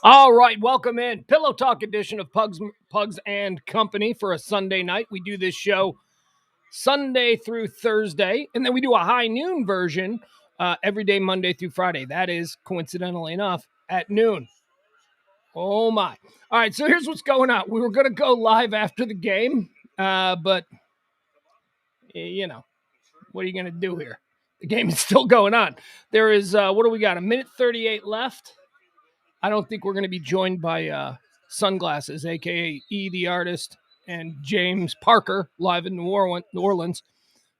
All right, welcome in. Pillow Talk edition of Pugs and Company for a Sunday night. We do this show Sunday through Thursday, and then we do a high noon version every day, Monday through Friday. That is, coincidentally enough, at noon. Oh, my. All right, so here's what's going on. We were going to go live after the game, but, you know, what are you going to do here? The game is still going on. There is, what do we got, a minute 38 left? I don't think we're going to be joined by Sunglasses, a.k.a. E, the artist, and James Parker, live in New Orleans,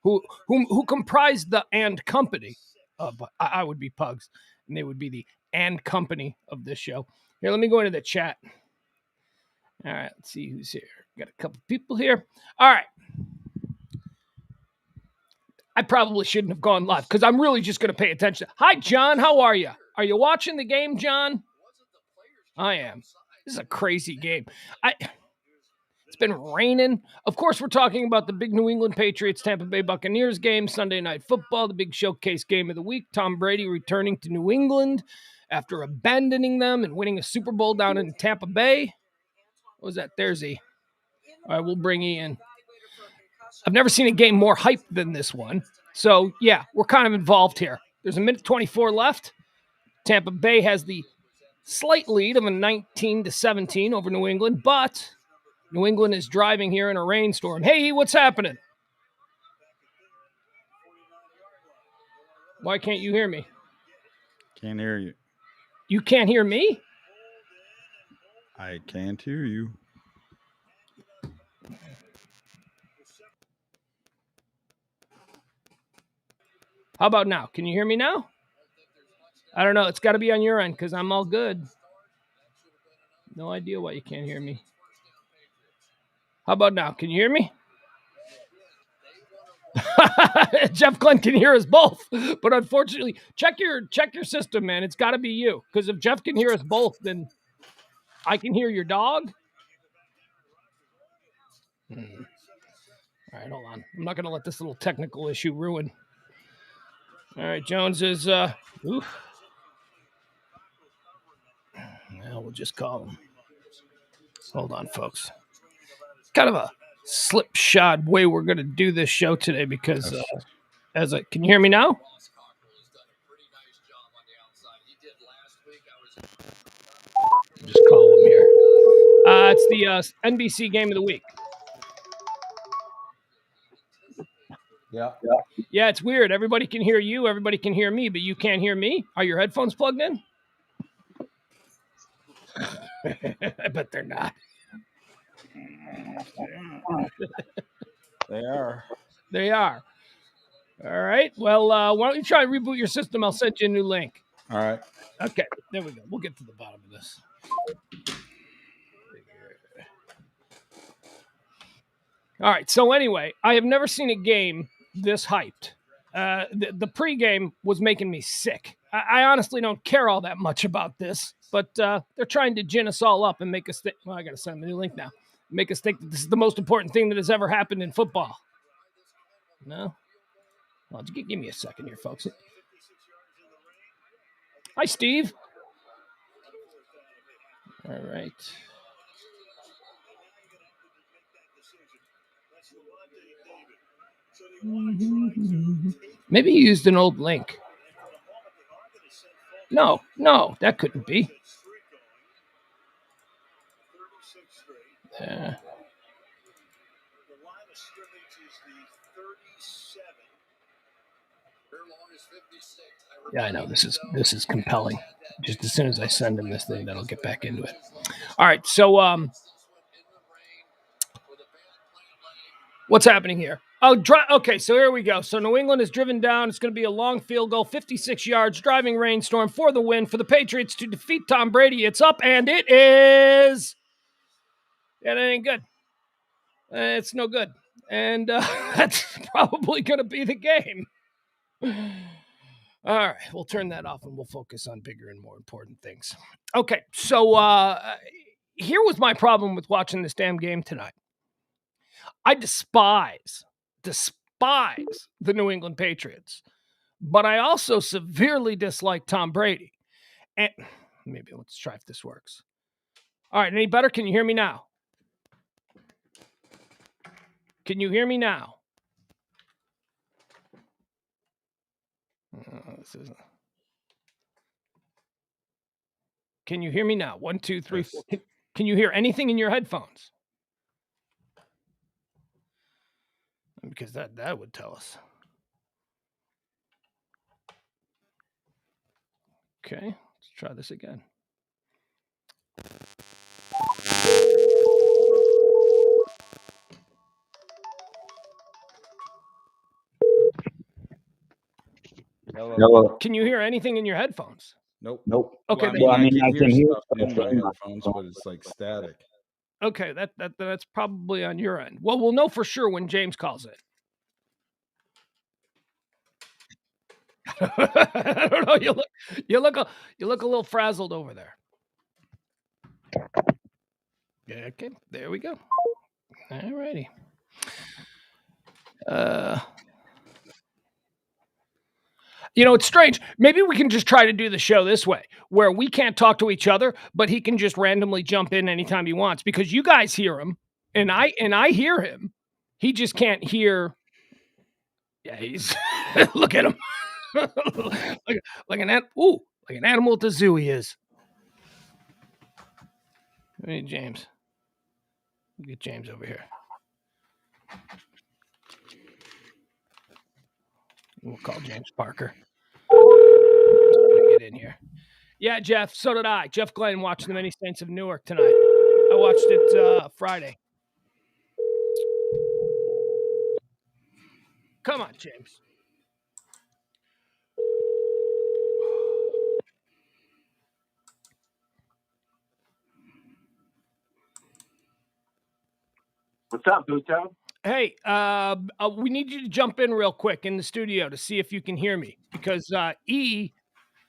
who comprised the and company of, I would be Pugs, and they would be the and company of this show. Here, let me go into the chat. All right, let's see who's here. Got a couple people here. All right. I probably shouldn't have gone live because I'm really just going to pay attention. Hi, John. How are you? Are you watching the game, John? I am. This is a crazy game. It's been raining. Of course, we're talking about the big New England Patriots, Tampa Bay Buccaneers game, Sunday Night Football, the big showcase game of the week. Tom Brady returning to New England after abandoning them and winning a Super Bowl down in Tampa Bay. What was that? There's E. All right, we'll bring E in. I've never seen a game more hyped than this one. So, yeah, we're kind of involved here. There's a minute 24 left. Tampa Bay has the slight lead of a 19-17 over New England, but New England is driving here in a rainstorm. Hey, what's happening? Why can't you hear me? Can't hear you. You can't hear me? I can't hear you. How about now? Can you hear me now? I don't know. It's got to be on your end because I'm all good. No idea why you can't hear me. How about now? Can you hear me? Jeff Glenn can hear us both, but unfortunately, check your system, man. It's got to be you because if Jeff can hear us both, then I can hear your dog. All right, hold on. I'm not going to let this little technical issue ruin. All right, Jones is oof. Well, we'll just call him. Hold on, folks. Kind of a slipshod way we're going to do this show today because can you hear me now? Just call him here. It's the NBC game of the week. Yeah, it's weird. Everybody can hear you. Everybody can hear me, but you can't hear me. Are your headphones plugged in? I bet they're not. They are. They are. All right. Well, why don't you try and reboot your system? I'll send you a new link. All right. Okay. There we go. We'll get to the bottom of this. All right. So anyway, I have never seen a game this hyped. The pregame was making me sick. I honestly don't care all that much about this, but they're trying to gin us all up and make us think. Well, I got to send them a new link now. Make us think that this is the most important thing that has ever happened in football. No? Well, give me a second here, folks. Hi, Steve. All right. Maybe you used an old link. No, that couldn't be. Yeah, I know this is compelling. Just as soon as I send him this thing, that'll get back into it. All right, so what's happening here? Okay, so here we go. So New England is driven down. It's going to be a long field goal, 56 yards, driving rainstorm for the win for the Patriots to defeat Tom Brady. It's up, and it is. Yeah, that ain't good. It's no good. And that's probably going to be the game. All right, we'll turn that off and we'll focus on bigger and more important things. Okay, so here was my problem with watching this damn game tonight. I despise the New England Patriots, but I also severely dislike Tom Brady. And maybe let's try if this works. All right, any better? Can you hear me now? Can you hear me now? This isn't. Can you hear me now? 1, 2, 3, 4. Can you hear anything in your headphones? Because that would tell us. Okay, let's try this again. Hello. Can you hear anything in your headphones? Nope. Okay. Well, I mean, I can hear stuff in my headphones, but it's like static. Okay, that's probably on your end. Well, we'll know for sure when James calls it. I don't know. You look a little frazzled over there. Yeah, okay, there we go. All righty. It's strange. Maybe we can just try to do the show this way, where we can't talk to each other, but he can just randomly jump in anytime he wants, because you guys hear him, and I hear him. He just can't hear. Yeah, he's look at him. like an animal at the zoo. He is. Hey, James. Get James over here. We'll call James Parker. Get in here. Yeah, Jeff. So did I. Jeff Glenn watched the Many Saints of Newark tonight. I watched it Friday. Come on, James. What's up, Buto? Hey, we need you to jump in real quick in the studio to see if you can hear me, because E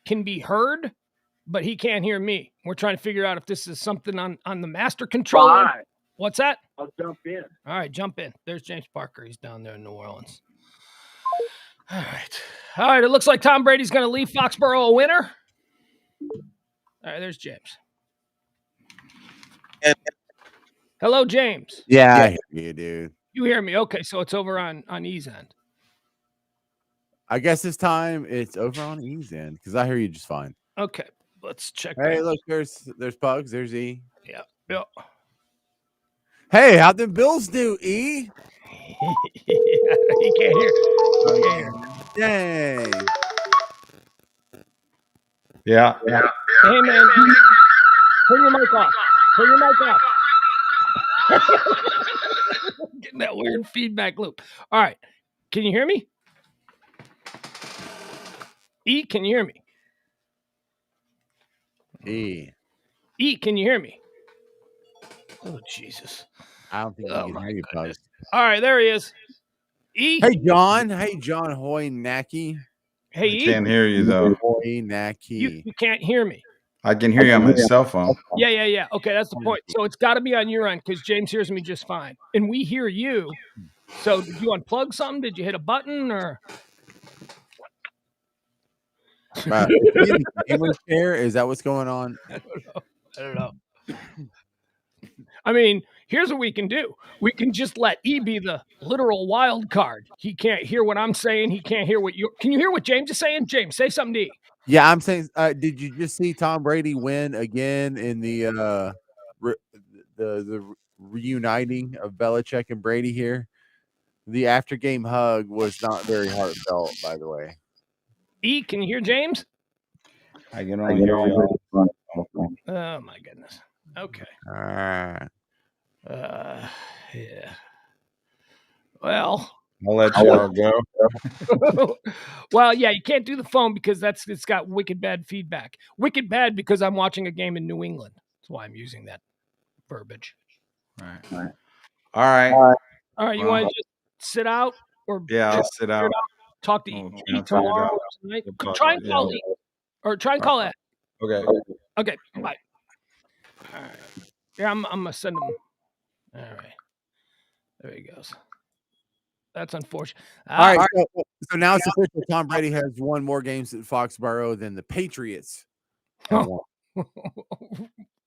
can be heard, but he can't hear me. We're trying to figure out if this is something on the master controller. Fine. What's that? I'll jump in. All right, jump in. There's James Parker. He's down there in New Orleans. All right. It looks like Tom Brady's going to leave Foxborough a winner. All right, there's James. Hello, James. Yeah, I hear you, dude. You hear me? Okay, so it's over on E's end. I guess this time it's over on E's end, because I hear you just fine. Okay, let's check. Hey, look, there's Pugs. There's E. Yeah. Hey, how'd the Bills do, E? He can't hear. Dang. Yeah. Hey, man. Turn your mic off. Getting that weird feedback loop. All right. Can you hear me? E, can you hear me? E, can you hear me? Oh, Jesus. I don't think you can hear you, Pugs. All right, there he is. E. Hey, John. Hoy Nacky. Hey, I E. can't hear you, though. Hoy Nacky. You can't hear me. I can hear you on my cell phone. Yeah. Okay, that's the point. So it's got to be on your end, because James hears me just fine. And we hear you. So did you unplug something? Did you hit a button or? English chair? Is that what's going on? I don't know. I mean, here's what we can do. We can just let E be the literal wild card. He can't hear what I'm saying. He can't hear what you. Can you hear what James is saying? James, say something to E. Yeah, I'm saying. Did you just see Tom Brady win again in the reuniting of Belichick and Brady here? The after game hug was not very heartfelt, by the way. E, can you hear James? I can only hear you. Oh my goodness. Okay. All right. Yeah. Well, I'll let y'all go. well, yeah, you can't do the phone because it's got wicked bad feedback. Wicked bad because I'm watching a game in New England. That's why I'm using that verbiage. All right. You want to just sit out or I'll sit out. Talk to E tomorrow or tonight. Try and call E, or try and call Ed. Okay. Bye. All right. Yeah, I'm gonna send him. All right. There he goes. That's unfortunate. All right. So now it's official. Tom Brady has won more games at Foxborough than the Patriots. Oh,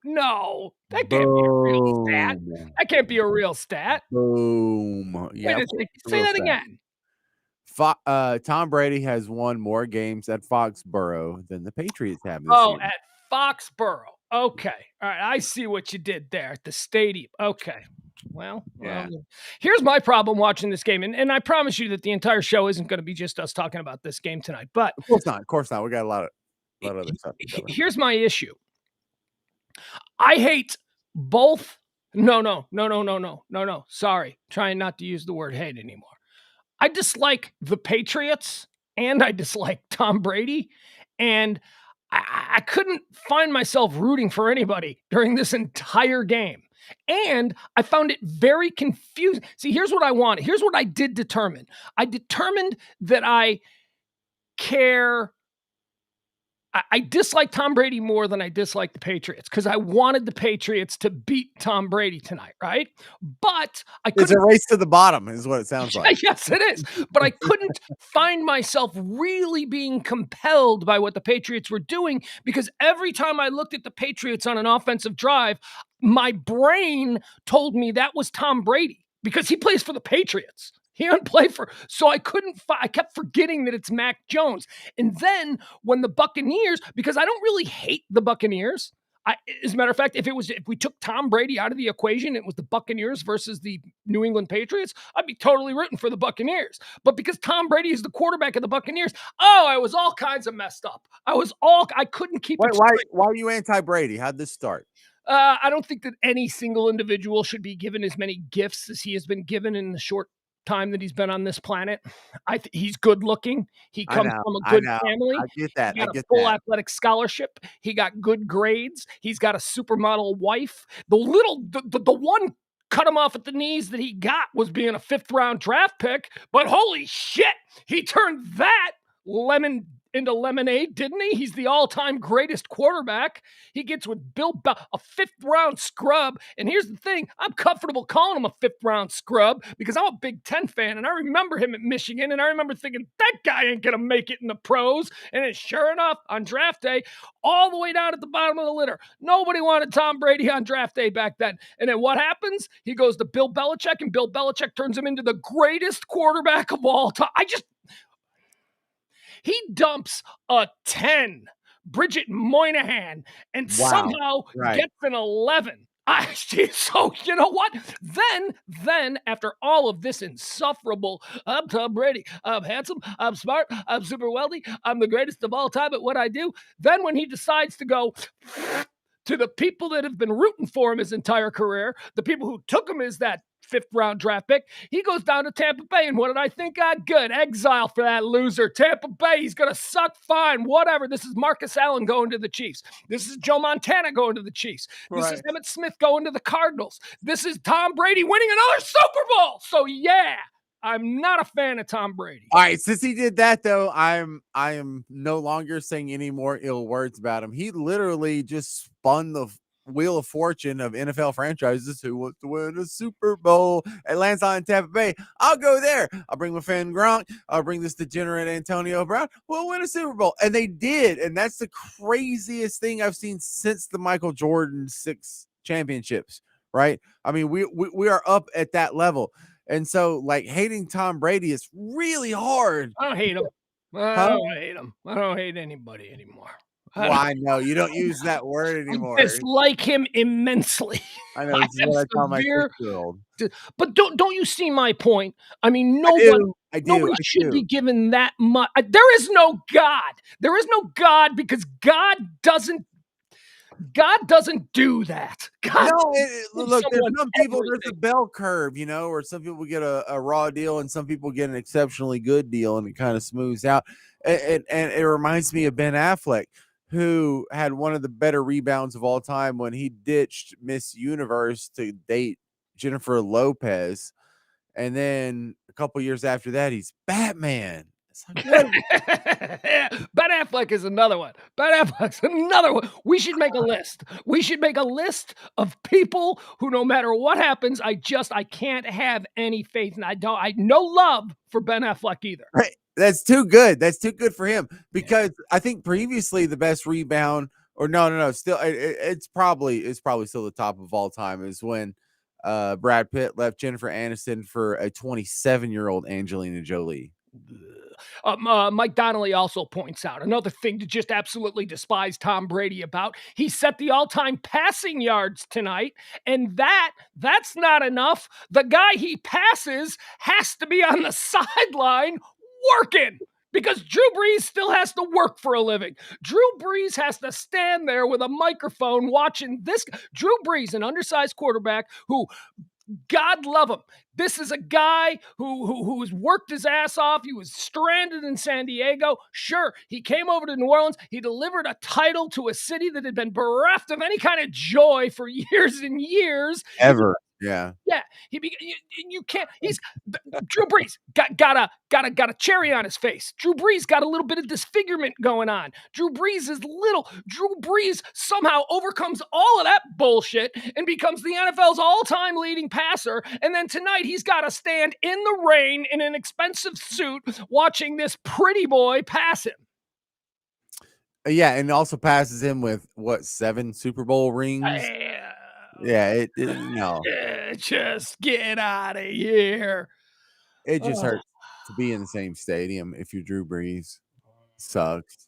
No, that can't be a real stat. That can't be a real stat. Boom. Wait a second. Say that again. Tom Brady has won more games at Foxborough than the Patriots have this year. At Foxborough. Okay. All right. I see what you did there at the stadium. Okay. Well, Yeah. Here's my problem watching this game. And I promise you that the entire show isn't going to be just us talking about this game tonight. But Of course not. Of course not. We got a lot of other stuff to cover. Here's my issue. I hate both. No. Sorry. Trying not to use the word hate anymore. I dislike the Patriots and I dislike Tom Brady. And I couldn't find myself rooting for anybody during this entire game. And I found it very confusing. See, here's what I wanted. Here's what I did determine. I determined that I care. I dislike Tom Brady more than I dislike the Patriots because I wanted the Patriots to beat Tom Brady tonight, right? But I couldn't. It's a race to the bottom is what it sounds like. Yes, it is. But I couldn't find myself really being compelled by what the Patriots were doing because every time I looked at the Patriots on an offensive drive, my brain told me that was Tom Brady because he plays for the Patriots. He doesn't play for, so I I kept forgetting that it's Mac Jones. And then when the Buccaneers, because I don't really hate the Buccaneers. As a matter of fact, if we took Tom Brady out of the equation, it was the Buccaneers versus the New England Patriots, I'd be totally rooting for the Buccaneers. But because Tom Brady is the quarterback of the Buccaneers, I was all kinds of messed up. I couldn't keep it straight. Why are you anti-Brady? How'd this start? I don't think that any single individual should be given as many gifts as he has been given in the short time that he's been on this planet. He's good looking. He comes from a good family. I get that. He got a full athletic scholarship. He got good grades. He's got a supermodel wife. The one cut him off at the knees that he got was being a 5th round draft pick. But holy shit, he turned that lemon into lemonade, didn't he? He's the all-time greatest quarterback. He gets with a 5th round scrub. And here's the thing, I'm comfortable calling him a 5th round scrub because I'm a Big Ten fan and I remember him at Michigan and I remember thinking that guy ain't going to make it in the pros. And then sure enough, on draft day, all the way down at the bottom of the litter, nobody wanted Tom Brady on draft day back then. And then what happens? He goes to Bill Belichick and Bill Belichick turns him into the greatest quarterback of all time. He dumps a 10, Bridget Moynihan, and somehow gets an 11. So you know what? Then after all of this insufferable, I'm Tom Brady, I'm handsome, I'm smart, I'm super wealthy, I'm the greatest of all time at what I do. Then when he decides to go to the people that have been rooting for him his entire career, the people who took him as that 5th round draft pick, he goes down to Tampa Bay. And what did I think? Good. Exile for that loser. Tampa Bay, he's going to suck. Fine. Whatever. This is Marcus Allen going to the Chiefs. This is Joe Montana going to the Chiefs. This is Emmitt Smith going to the Cardinals. This is Tom Brady winning another Super Bowl. So yeah, I'm not a fan of Tom Brady. All right, since he did that though, I am no longer saying any more ill words about him. He literally just spun the wheel of fortune of NFL franchises who wants to win a Super Bowl. It lands on Tampa Bay. I'll go there. I'll bring my fan Gronk. I'll bring this degenerate Antonio Brown. We'll win a Super Bowl. And they did. And that's the craziest thing I've seen since the Michael Jordan 6 championships, right? I mean, we are up at that level. And so, like, hating Tom Brady is really hard. I don't hate him. I don't hate him. I don't hate anybody anymore. Why? No, you don't use that word anymore. I dislike him immensely. I know. This is what I tell my 6-year-old. But don't you see my point? I mean, nobody should be given that much. There is no God. There is no God because God doesn't do that. Look, there's some people, there's a bell curve, you know, where some people get a raw deal and some people get an exceptionally good deal and it kind of smooths out. And it reminds me of Ben Affleck, who had one of the better rebounds of all time when he ditched Miss Universe to date Jennifer Lopez. And then a couple years after that, he's Batman. Ben Affleck is another one. Ben Affleck's another one. We should make a list. We should make a list of people who, no matter what happens, I can't have any faith in. I no love for Ben Affleck either. Right. That's too good. That's too good for him because I think previously the best rebound or no. Still, it's probably still the top of all time. Is when Brad Pitt left Jennifer Aniston for a 27-year-old Angelina Jolie. Mike Donnelly also points out another thing to just absolutely despise Tom Brady about. He set the all-time passing yards tonight, and that's not enough. The guy he passes has to be on the sideline working, because Drew Brees still has to work for a living. Drew Brees has to stand there with a microphone watching this. Drew Brees, an undersized quarterback who, God love him, this is a guy who has worked his ass off. He was stranded in San Diego. Sure, he came over to New Orleans. He delivered a title to a city that had been bereft of any kind of joy for years and years. Ever. Yeah. Yeah, you can't. He's Drew Brees got a cherry on his face. Drew Brees got a little bit of disfigurement going on. Drew Brees is little. Drew Brees somehow overcomes all of that bullshit and becomes the NFL's all-time leading passer. And then tonight he's got to stand in the rain in an expensive suit watching this pretty boy pass him. Yeah, and also passes him with what, 7 Super Bowl rings? Yeah, no. Just get out of here. It just hurts to be in the same stadium if you're Drew Brees. Sucks.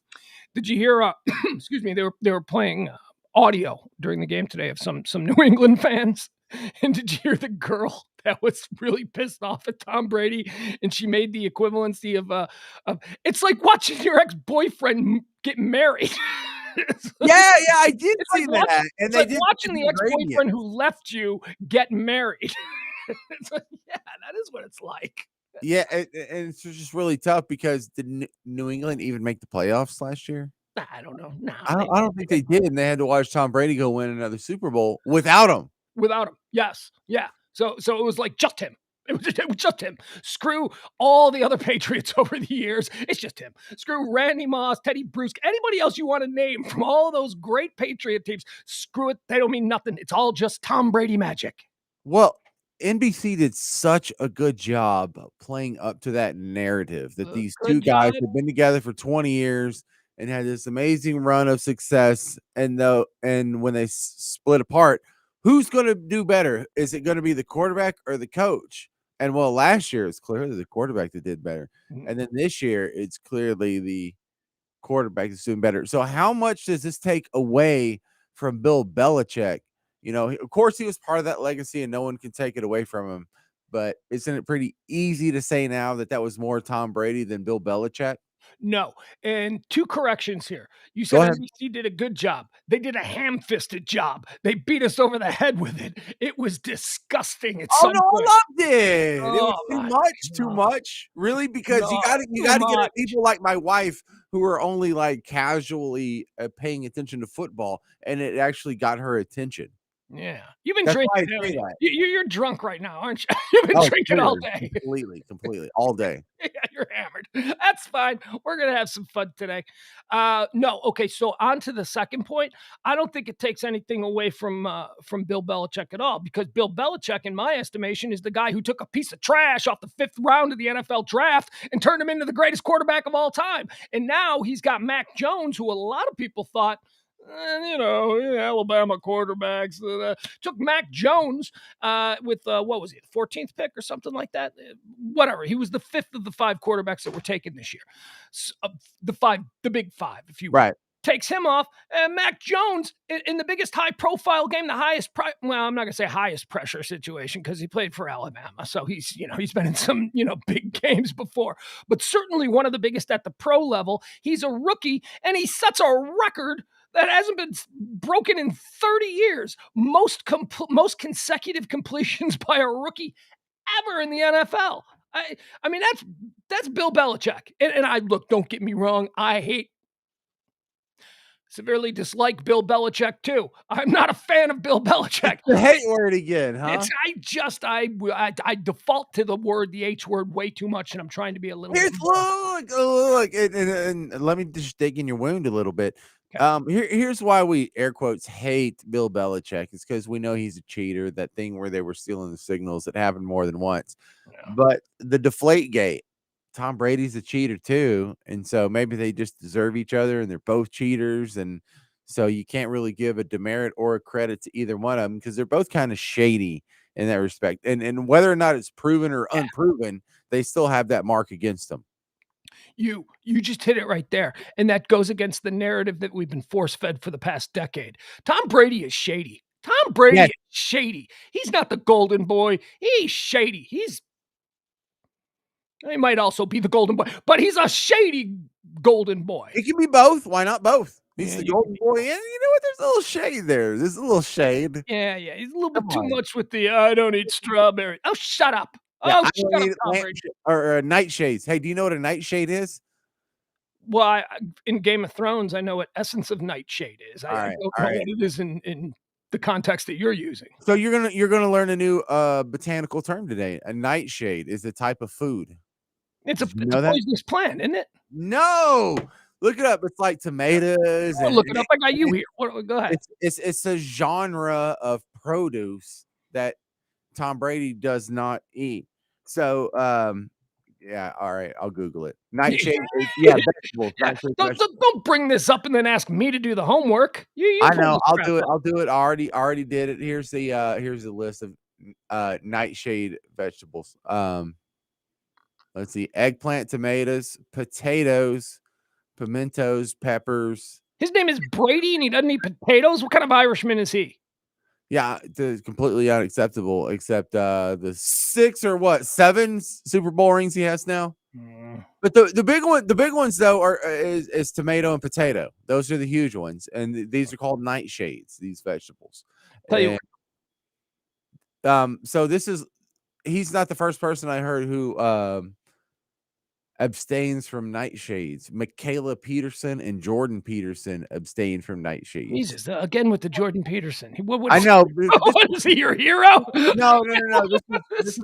Did you hear? Excuse me. They were playing audio during the game today of some New England fans. And did you hear the girl that was really pissed off at Tom Brady? And she made the equivalency of it's like watching your ex-boyfriend get married. Yeah, I did see like that. And it's they like did watching the ex-boyfriend who left you get married. It's like, yeah, that is what it's like. Yeah, and it's just really tough because did New England even make the playoffs last year? I don't know. No, I don't think they did, and they had to watch Tom Brady go win another Super Bowl without him. Without him, yes, yeah. So it was like just him. It was just him. Screw all the other Patriots over the years. It's just him. Screw Randy Moss, Teddy Bruschi, anybody else you want to name from all those great Patriot teams. Screw it. They don't mean nothing. It's all just Tom Brady magic. Well, NBC did such a good job playing up to that narrative that these two guys have been together for 20 years and had this amazing run of success. And when they split apart, who's going to do better? Is it going to be the quarterback or the coach? And well, last year it's clearly the quarterback that did better. And then this year it's clearly the quarterback that's doing better. So how much does this take away from Bill Belichick? You know, of course he was part of that legacy and no one can take it away from him. But isn't it pretty easy to say now that was more Tom Brady than Bill Belichick? No. And 2 corrections here. You said NBC did a good job. They did a ham-fisted job. They beat us over the head with it. It was disgusting. I loved it. It was too much. Really? Because you gotta get people like my wife who are only like casually paying attention to football, and it actually got her attention. Yeah, you've been drinking. You're drunk right now, aren't you? You've been drinking all day. Completely, all day. Yeah, you're hammered. That's fine. We're gonna have some fun today. No, okay. So on to the second point. I don't think it takes anything away from Bill Belichick at all, because Bill Belichick, in my estimation, is the guy who took a piece of trash off the 5th round of the NFL draft and turned him into the greatest quarterback of all time. And now he's got Mac Jones, who a lot of people thought, Alabama quarterbacks. Took Mac Jones with, what was he, the 14th pick or something like that? Whatever. He was the 5th of the 5 quarterbacks that were taken this year. So, the big 5, if you will. Right. Takes him off, and Mac Jones in the biggest high-profile game, the highest, well, I'm not going to say highest pressure situation because he played for Alabama, so he's been in some, big games before, but certainly one of the biggest at the pro level. He's a rookie, and he sets a record that hasn't been broken in 30 years. Most consecutive completions by a rookie ever in the NFL. I mean, that's Bill Belichick. And I look, don't get me wrong, I severely dislike Bill Belichick too. I'm not a fan of Bill Belichick. The hate word again, huh? I default to the H word way too much, and I'm trying to be a little. Look, and let me just dig in your wound a little bit. Okay. Here's why we air quotes hate Bill Belichick. It's because we know he's a cheater. That thing where they were stealing the signals that happened more than once. Yeah. But the Deflate Gate, Tom Brady's a cheater too, and so maybe they just deserve each other, and they're both cheaters, and So you can't really give a demerit or a credit to either one of them because they're both kind of shady in that respect. And whether or not it's proven or unproven, they still have that mark against them. You just hit it right there. And that goes against the narrative that we've been force-fed for the past decade. Tom Brady is shady. Tom Brady is shady. He's not the golden boy. He's shady. He might also be the golden boy, but he's a shady golden boy. It can be both. Why not both? He's the golden boy, and you know what? There's a little shade there. There's a little shade. Yeah. He's a little bit too much with the I don't eat strawberry. Oh, shut up. Yeah, Oh, shut up, Tom Brady. Or nightshades. Hey, do you know what a nightshade is? Well, in Game of Thrones, I know what essence of nightshade is. I don't know what it is in the context that you're using. So you're gonna learn a new botanical term today. A nightshade is a type of food. It's a poisonous plant, isn't it? No, look it up. It's like tomatoes. Look it up. I got you here. Go ahead. It's a genre of produce that Tom Brady does not eat. So yeah, all right, I'll Google it. Nightshade, vegetables. Yeah. Don't bring this up and then ask me to do the homework. I know, I'll do it. I already did it. Here's the list of nightshade vegetables. Let's see: eggplant, tomatoes, potatoes, pimentos, peppers. His name is Brady, and he doesn't eat potatoes. What kind of Irishman is he? Yeah, it's completely unacceptable. Except the 6 or 7 Super Bowl rings he has now. But the big ones though is tomato and potato. Those are the huge ones, and these are called nightshades. These vegetables. So he's not the first person I heard who abstains from nightshades. Michaela Peterson and Jordan Peterson abstain from nightshades. Jesus, again with the Jordan Peterson. I know. Is he your hero? No. This is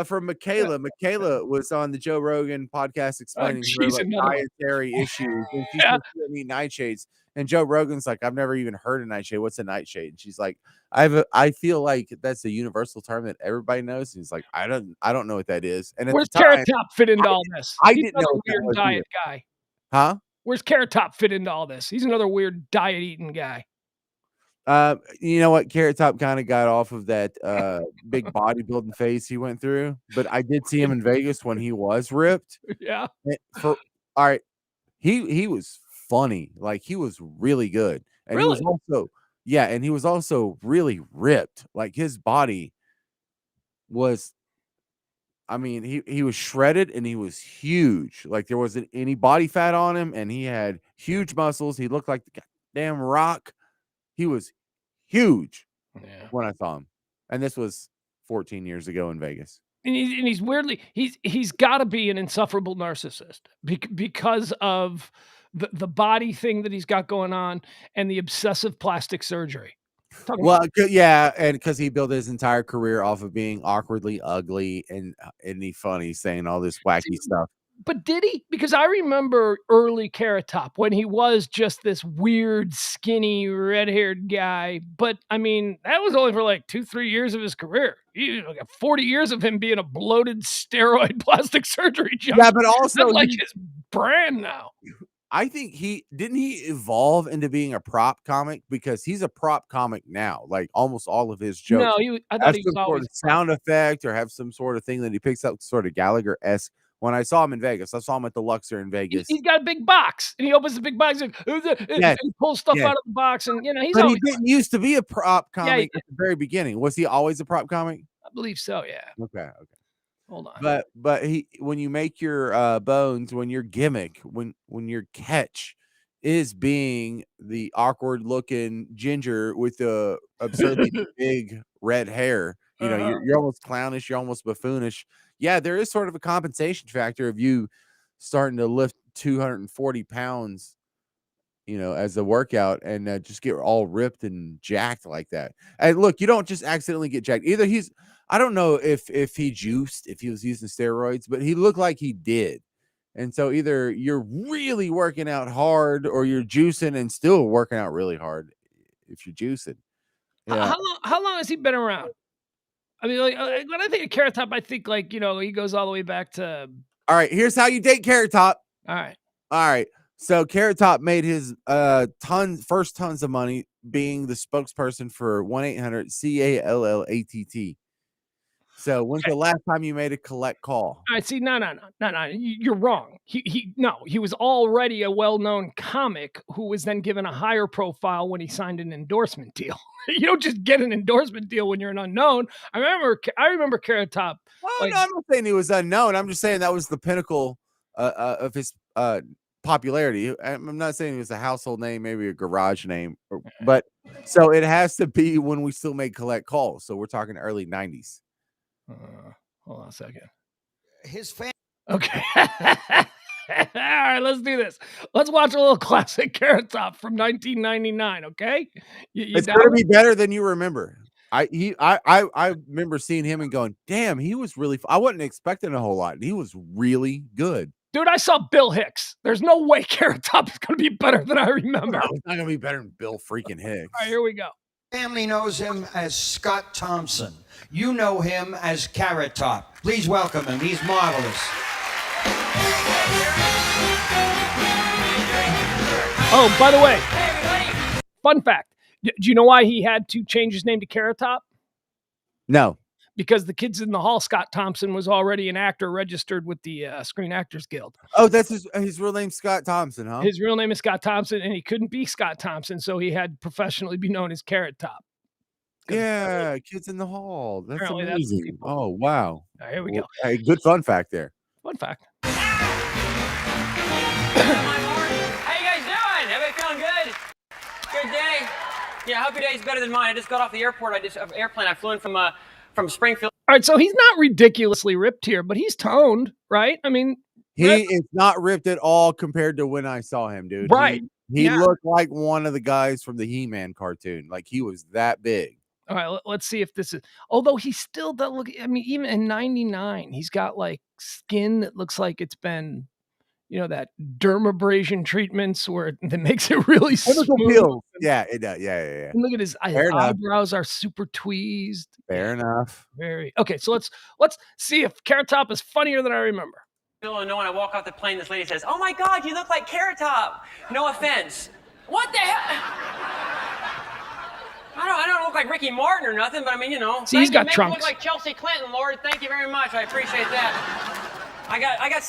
from Michaela. Michaela was on the Joe Rogan podcast explaining her dietary issues, and she said she doesn't eat nightshades. And Joe Rogan's like, I've never even heard of nightshade. What's a nightshade? And she's like, I feel like that's a universal term that everybody knows. And he's like, I don't know what that is. And where's Carrot Top fit into all this? I didn't know what weird diet guy. Huh? Where's Carrot Top fit into all this? He's another weird diet eating guy. You know what? Carrot Top kind of got off of that big bodybuilding phase he went through, but I did see him in Vegas when he was ripped. Yeah. All right, he was funny, like he was really good, and really? he was also really ripped. Like his body was, I mean, he was shredded and he was huge. Like there wasn't any body fat on him, and he had huge muscles. He looked like the goddamn Rock. He was huge when I saw him, and this was 14 years ago in Vegas. And he's weirdly he's got to be an insufferable narcissist because of the body thing that he's got going on and the obsessive plastic surgery. Well, yeah, and because he built his entire career off of being awkwardly ugly and he funny, saying all this wacky stuff. But did he? Because I remember early Carrot Top when he was just this weird, skinny, red-haired guy. But I mean, that was only for like 2-3 years of his carear. He got 40 years of him being a bloated steroid plastic surgery junkie. Yeah, but also that's like his brand now. I think he evolve into being a prop comic, because he's a prop comic now. Like almost all of his jokes, I thought he was always sort of sound effect or have some sort of thing that he picks up, sort of Gallagher-esque. When I saw him in Vegas, I saw him at the Luxor in Vegas. He's got a big box, and he opens the big box and he pulls stuff out of the box, and he's. But he didn't used to be a prop comic at the very beginning. Was he always a prop comic? I believe so. Yeah. Okay. Hold on. But when you make your bones, when your gimmick, when your catch is being the awkward looking ginger with the absurdly big red hair, you're almost clownish, you're almost buffoonish. Yeah, there is sort of a compensation factor of you starting to lift 240 pounds, as a workout, and just get all ripped and jacked like that. And look, you don't just accidentally get jacked. Either I don't know if he juiced, if he was using steroids, but he looked like he did. And so either you're really working out hard or you're juicing and still working out really hard if you're juicing. Yeah. How long has he been around? I mean, like when I think of Carrot Top, I think like, he goes all the way back to. All right, here's how you date Carrot Top. All right. So Carrot Top made his first tons of money being the spokesperson for 1-800-CALLATT. So when's the last time you made a collect call? I see. No. You're wrong. He was already a well-known comic who was then given a higher profile when he signed an endorsement deal. You don't just get an endorsement deal when you're an unknown. I remember Carrot Top. Oh, no, I'm not saying he was unknown. I'm just saying that was the pinnacle of his popularity. I'm not saying he was a household name, maybe a garage name, but so it has to be when we still made collect calls. So we're talking early 90s. Hold on a second. His fan. Okay. All right, let's do this. Let's watch a little classic Carrot Top from 1999. Okay, it's gonna be better than you remember. I remember seeing him and going, "Damn, he was really." I wasn't expecting a whole lot, and he was really good. Dude, I saw Bill Hicks. There's no way Carrot Top is going to be better than I remember. No, it's not going to be better than Bill freaking Hicks. All right, here we go. Family knows him as Scott Thompson. You know him as Carrot Top. Please welcome him. He's marvelous. Oh, by the way, fun fact. Do you know why he had to change his name to Carrot Top? No. Because the Kids in the Hall, Scott Thompson, was already an actor registered with the Screen Actors Guild. Oh, that's his real name, Scott Thompson, huh? His real name is Scott Thompson, and he couldn't be Scott Thompson, so he had professionally be known as Carrot Top. Yeah, Kids in the Hall. That's amazing. Oh, wow. All right, here we go. Hey, good fun fact there. Fun fact. How you guys doing? Everybody feeling good? Good day. Yeah, I hope your day's better than mine. I just got off the airport. Airplane. I flew in from Springfield. All right, so he's not ridiculously ripped here, but he's toned, right? I mean, he is not ripped at all compared to when I saw him, dude. Right. He looked like one of the guys from the He-Man cartoon. Like he was that big. All right, let's see if this is. Although he still does look. I mean, even in '99, he's got like skin that looks like it's been, that dermabrasion treatments where that makes it really smooth. Yeah, it does. Yeah. And look at his eyebrows are super tweezed. Fair enough. Very okay. So let's see if Carrot Top is funnier than I remember. Illinois, when I walk off the plane, this lady says, "Oh my God, you look like Carrot Top." No offense. What the hell? I don't look like Ricky Martin or nothing, but I mean, See, he's got trunks. You look like Chelsea Clinton, Lord. Thank you very much. I appreciate that. I got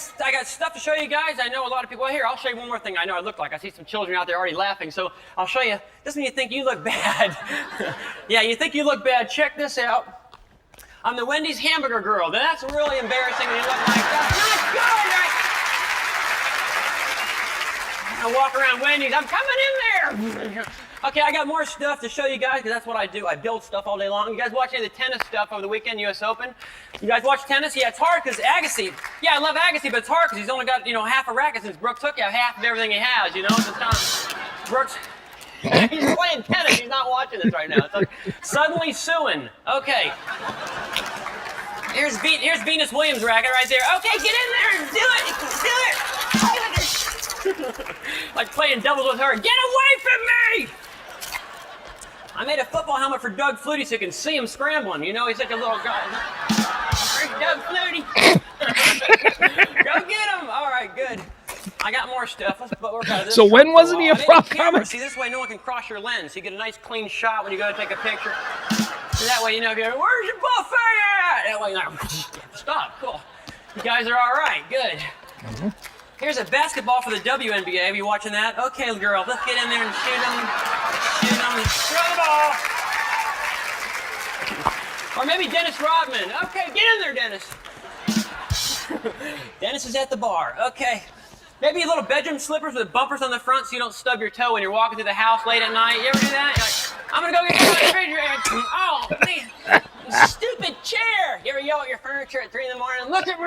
stuff to show you guys. I know a lot of people. Well, here, I'll show you one more thing I know I look like. I see some children out there already laughing, so I'll show you. This is when you think you look bad. Yeah, you think you look bad. Check this out. I'm the Wendy's hamburger girl. That's really embarrassing when you look like that. Not good, right? I walk around Wendy's. I'm coming in there. Okay, I got more stuff to show you guys because that's what I do. I build stuff all day long. You guys watch any of the tennis stuff over the weekend, U.S. Open? You guys watch tennis? Yeah, it's hard because Agassi. Yeah, I love Agassi, but it's hard because he's only got, half a racket since Brooks took half of everything he has, So it's not Brooks. He's playing tennis. He's not watching this right now. It's like suddenly suing. Okay. Here's Venus Williams' racket right there. Okay, get in there and do it. Do it. Like playing doubles with her. Get away from me! I made a football helmet for Doug Flutie so you can see him scrambling. He's such a little guy. There's Doug Flutie. Go get him. All right, good. I got more stuff. Let's work out of this. So when wasn't he a prop comic? See, this way no one can cross your lens. So you get a nice clean shot when you go to take a picture. So that way, if you're, where's your buffet at? That way, stop. Cool. You guys are all right. Good. Mm-hmm. Here's a basketball for the WNBA. Are you watching that? Okay, girl, let's get in there and shoot them. Throw the ball. Or maybe Dennis Rodman. Okay, get in there, Dennis. Dennis is at the bar. Okay. Maybe little bedroom slippers with bumpers on the front so you don't stub your toe when you're walking through the house late at night. You ever do that? You're like, I'm going to go get my refrigerator. Oh, man. Stupid chair. You ever yell at your furniture at 3 in the morning? Look at me.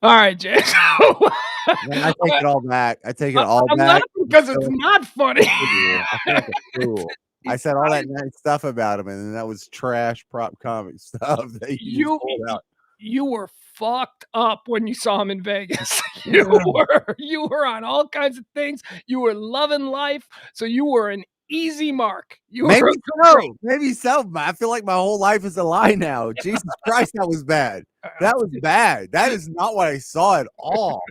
All right, Jay. I take it all back. I take it all back because it's not funny. I said all that nice stuff about him, and then that was trash prop comic stuff that you pulled out. You were fucked up when you saw him in Vegas. You were on all kinds of things. You were loving life. So you were an easy mark. You Maybe were so. Maybe so. I feel like my whole life is a lie now. Jesus Christ, that was bad. That was bad. That is not what I saw at all.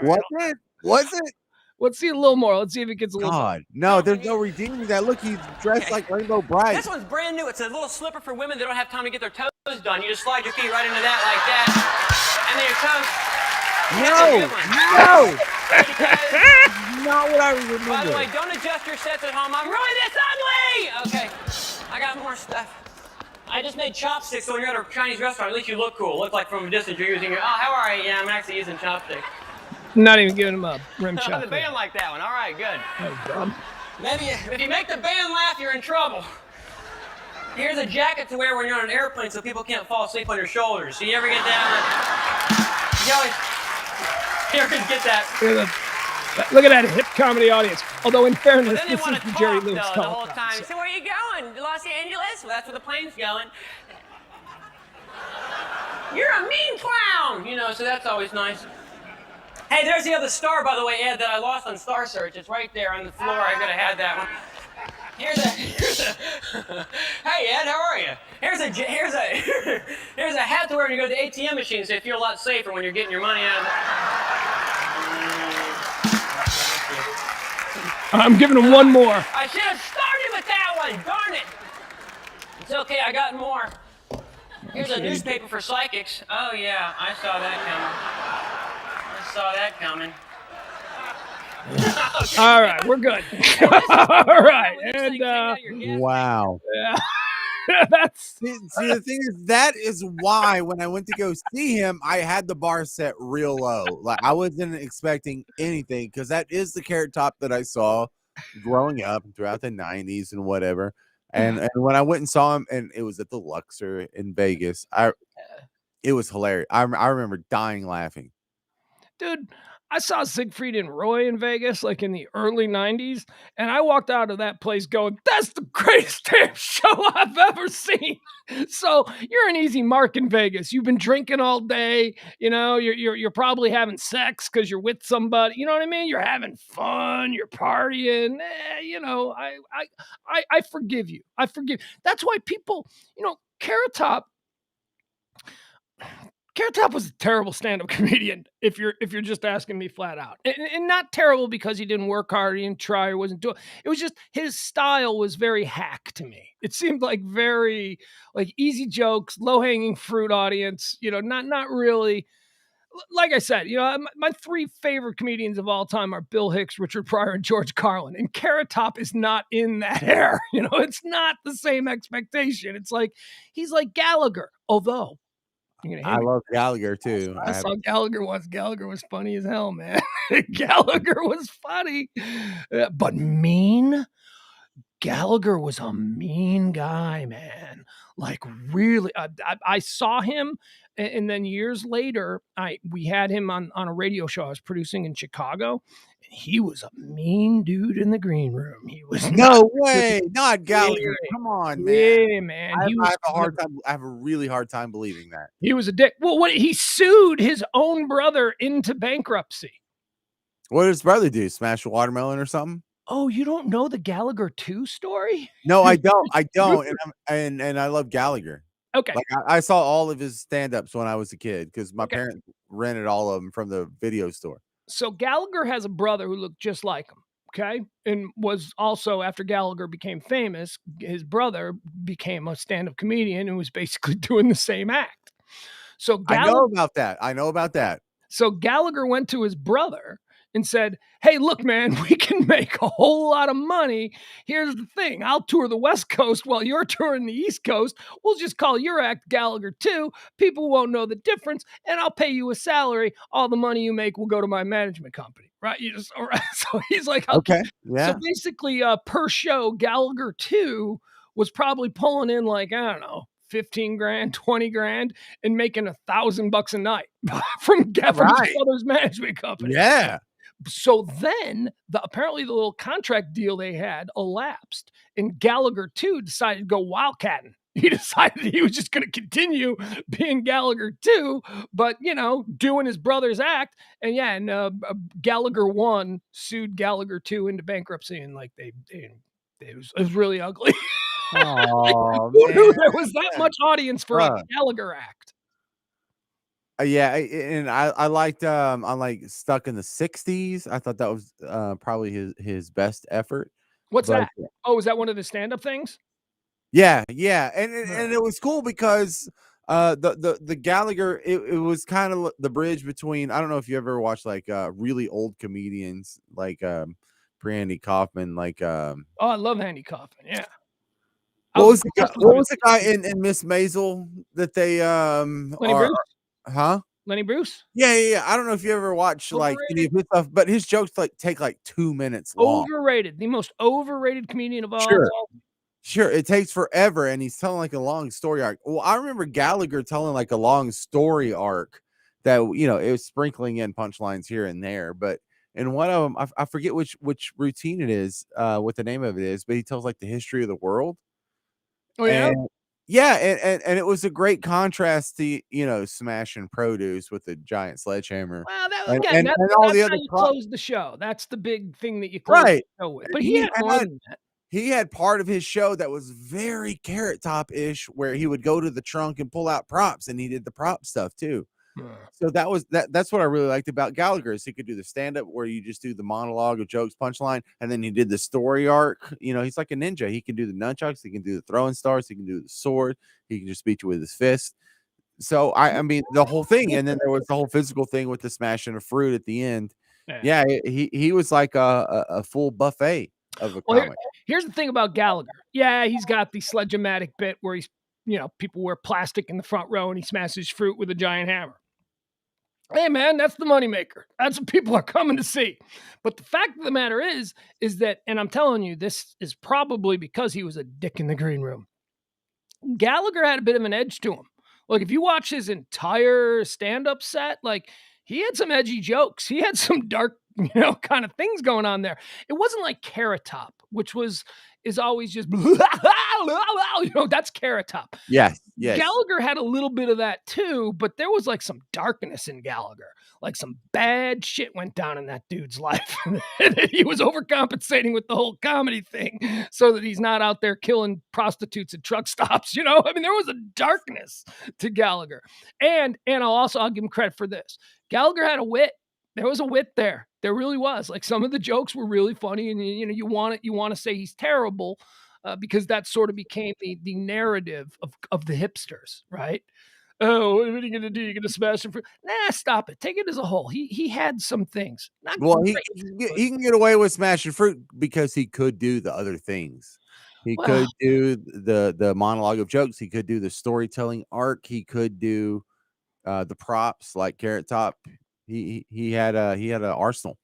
Was it? Was it? Let's see a little more. Let's see if it gets a little. God, no, there's no redeeming that. Look, he's dressed like Rainbow Bright. This one's brand new. It's a little slipper for women that don't have time to get their toes done. You just slide your feet right into that like that, and then your toes. Not what I remember. By the way, don't adjust your sets at home. I'm really this ugly. Okay, I got more stuff. I just made chopsticks, so when you're at a Chinese restaurant, at least you look cool. Look like from a distance you're using your. Oh, how are you? Yeah, I'm actually using chopsticks. Not even giving him a rim shot. The band like that one. All right, good. That was dumb. Maybe if you make the band laugh, you're in trouble. Here's a jacket to wear when you're on an airplane so people can't fall asleep on your shoulders. So you ever get that? You ever get that? Look at that hip comedy audience. Although in fairness, Then they this want is to the talk, Jerry Lewis though, the whole talk. time. So where are you going? Los Angeles? Well, that's where the plane's going. You're a mean clown! You know, so that's always nice. Hey, there's the other star, by the way, Ed, that I lost on Star Search. It's right there on the floor. I could have had that one. Here's a hey, Ed, how are you? Here's a hat to wear when you go to the ATM machine, so you feel a lot safer when you're getting your money out of I'm giving him one more. I should have started with that one. Darn it. It's okay. I got more. Here's a newspaper for psychics. Oh yeah, I saw that coming. Okay. All right, we're good. All right, and wow. Yeah. That's See, the thing is, that is why when I went to go see him, I had the bar set real low. Like I wasn't expecting anything because that is the Carrot Top that I saw growing up throughout the 90s and whatever. And when I went and saw him, and it was at the Luxor in Vegas, it was hilarious. I remember dying laughing. dude. I saw Siegfried and Roy in Vegas, like in the early 90s, and I walked out of that place going, that's the greatest damn show I've ever seen. So you're an easy mark in Vegas. You've been drinking all day, you know, you're probably having sex because you're with somebody, you know what I mean? You're having fun, you're partying, you know, I forgive you. I forgive. That's why people, you know, Carrot Top was a terrible stand-up comedian. If you're just asking me flat out, and not terrible because he didn't work hard, he didn't try, or wasn't doing. It was just his style was very hack to me. It seemed like very like easy jokes, low-hanging fruit audience. You know, not really. Like I said, you know, my three favorite comedians of all time are Bill Hicks, Richard Pryor, and George Carlin. And Carrot Top is not in that air. You know, it's not the same expectation. It's like he's like Gallagher, although. I love Gallagher too. I saw Gallagher once. Gallagher was funny as hell, man. Gallagher was funny, but mean. Gallagher was a mean guy, man. Like really, I saw him, and then years later, we had him on a radio show I was producing in Chicago. And he was a mean dude in the green room. He was no way, not Gallagher. Yeah. Come on, man. Yeah, man. I have a really hard time believing that he was a dick. Well, he sued his own brother into bankruptcy. What did his brother do? Smash a watermelon or something? Oh, you don't know the Gallagher 2 story? No, I don't. And I love Gallagher. Okay. Like I saw all of his stand-ups when I was a kid because my parents rented all of them from the video store. So Gallagher has a brother who looked just like him. Okay. And was also, after Gallagher became famous, his brother became a stand-up comedian and was basically doing the same act. So I know about that. So Gallagher went to his brother and said, hey, look, man, we can make a whole lot of money. Here's the thing. I'll tour the West Coast while you're touring the East Coast. We'll just call your act Gallagher 2. People won't know the difference, and I'll pay you a salary. All the money you make will go to my management company, right? All right. So he's like, okay. Yeah. So basically, per show, Gallagher 2 was probably pulling in like, I don't know, 15 grand, 20 grand, and making $1,000 a night from his brother's management company. Yeah. So then apparently the little contract deal they had elapsed, and Gallagher 2 decided to go wildcatting. He decided he was just going to continue being Gallagher 2, but, you know, doing his brother's act. And Gallagher 1 sued Gallagher 2 into bankruptcy, and like they It was really ugly. Oh Who knew man. there was that much audience for a Bruh. Gallagher act? Yeah, and I liked I like Stuck in the 60s. I thought that was probably his best effort. What's But that? Oh, is that one of the stand-up things? yeah, and Right. it was cool because the Gallagher, it was kind of the bridge between, I don't know if you ever watched like really old comedians like Andy Kaufman, like Oh, I love Andy Kaufman. Yeah. I what was was the guy, obsessed with him as- in Miss Maisel that they Lenny are, Bruce? huh? Lenny Bruce? Yeah. I don't know if you ever watched like any of his stuff, but his jokes like take like 2 minutes long. Overrated. The most overrated comedian of all Sure. time. Sure, it takes forever, and he's telling like a long story arc. Well, I remember Gallagher telling like a long story arc that it was sprinkling in punchlines here and there, but in one of them, I forget which routine it is, what the name of it is, but he tells like the history of the world. Oh, yeah? And yeah, and it was a great contrast to smashing produce with a giant sledgehammer, Well, that and again, and, that's and all the how other you props. close the show. That's the big thing that you close Right. the show with. And But he had more than that. he had part of his show that was very Carrot Top-ish, where he would go to the trunk and pull out props, and he did the prop stuff too. So that's what I really liked about Gallagher, is he could do the stand-up where you just do the monologue of jokes, punchline, and then he did the story arc. He's like a ninja. He can do the nunchucks, he can do the throwing stars, he can do the sword, he can just beat you with his fist. So I mean the whole thing, and then there was the whole physical thing with the smashing of fruit at the end. Yeah, he was like a full buffet of a Well, comic. here's the thing about Gallagher. Yeah, he's got the sledge-o-matic bit where he's, people wear plastic in the front row and he smashes fruit with a giant hammer. Hey, man, that's the moneymaker. That's what people are coming to see. But the fact of the matter is that, and I'm telling you, this is probably because he was a dick in the green room. Gallagher had a bit of an edge to him. Like, if you watch his entire stand-up set, like, he had some edgy jokes. He had some dark, kind of things going on there. It wasn't like Carrot Top, which is always just, that's Carrot Top. Yes. Gallagher had a little bit of that too, but there was like some darkness in Gallagher. Like some bad shit went down in that dude's life. He was overcompensating with the whole comedy thing so that he's not out there killing prostitutes at truck stops. I mean, there was a darkness to Gallagher. And I'll give him credit for this. Gallagher had a wit. There was a wit there. There really was. Like, some of the jokes were really funny, and you want to say he's terrible. Because that sort of became the narrative of the hipsters, right? Oh, what are you going to do? You're going to smash him? Nah, stop it. Take it as a whole. He had some things. Well, he can get away with smashing fruit because he could do the other things. He could do the monologue of jokes. He could do the storytelling arc. He could do the props like Carrot Top. He had an arsenal.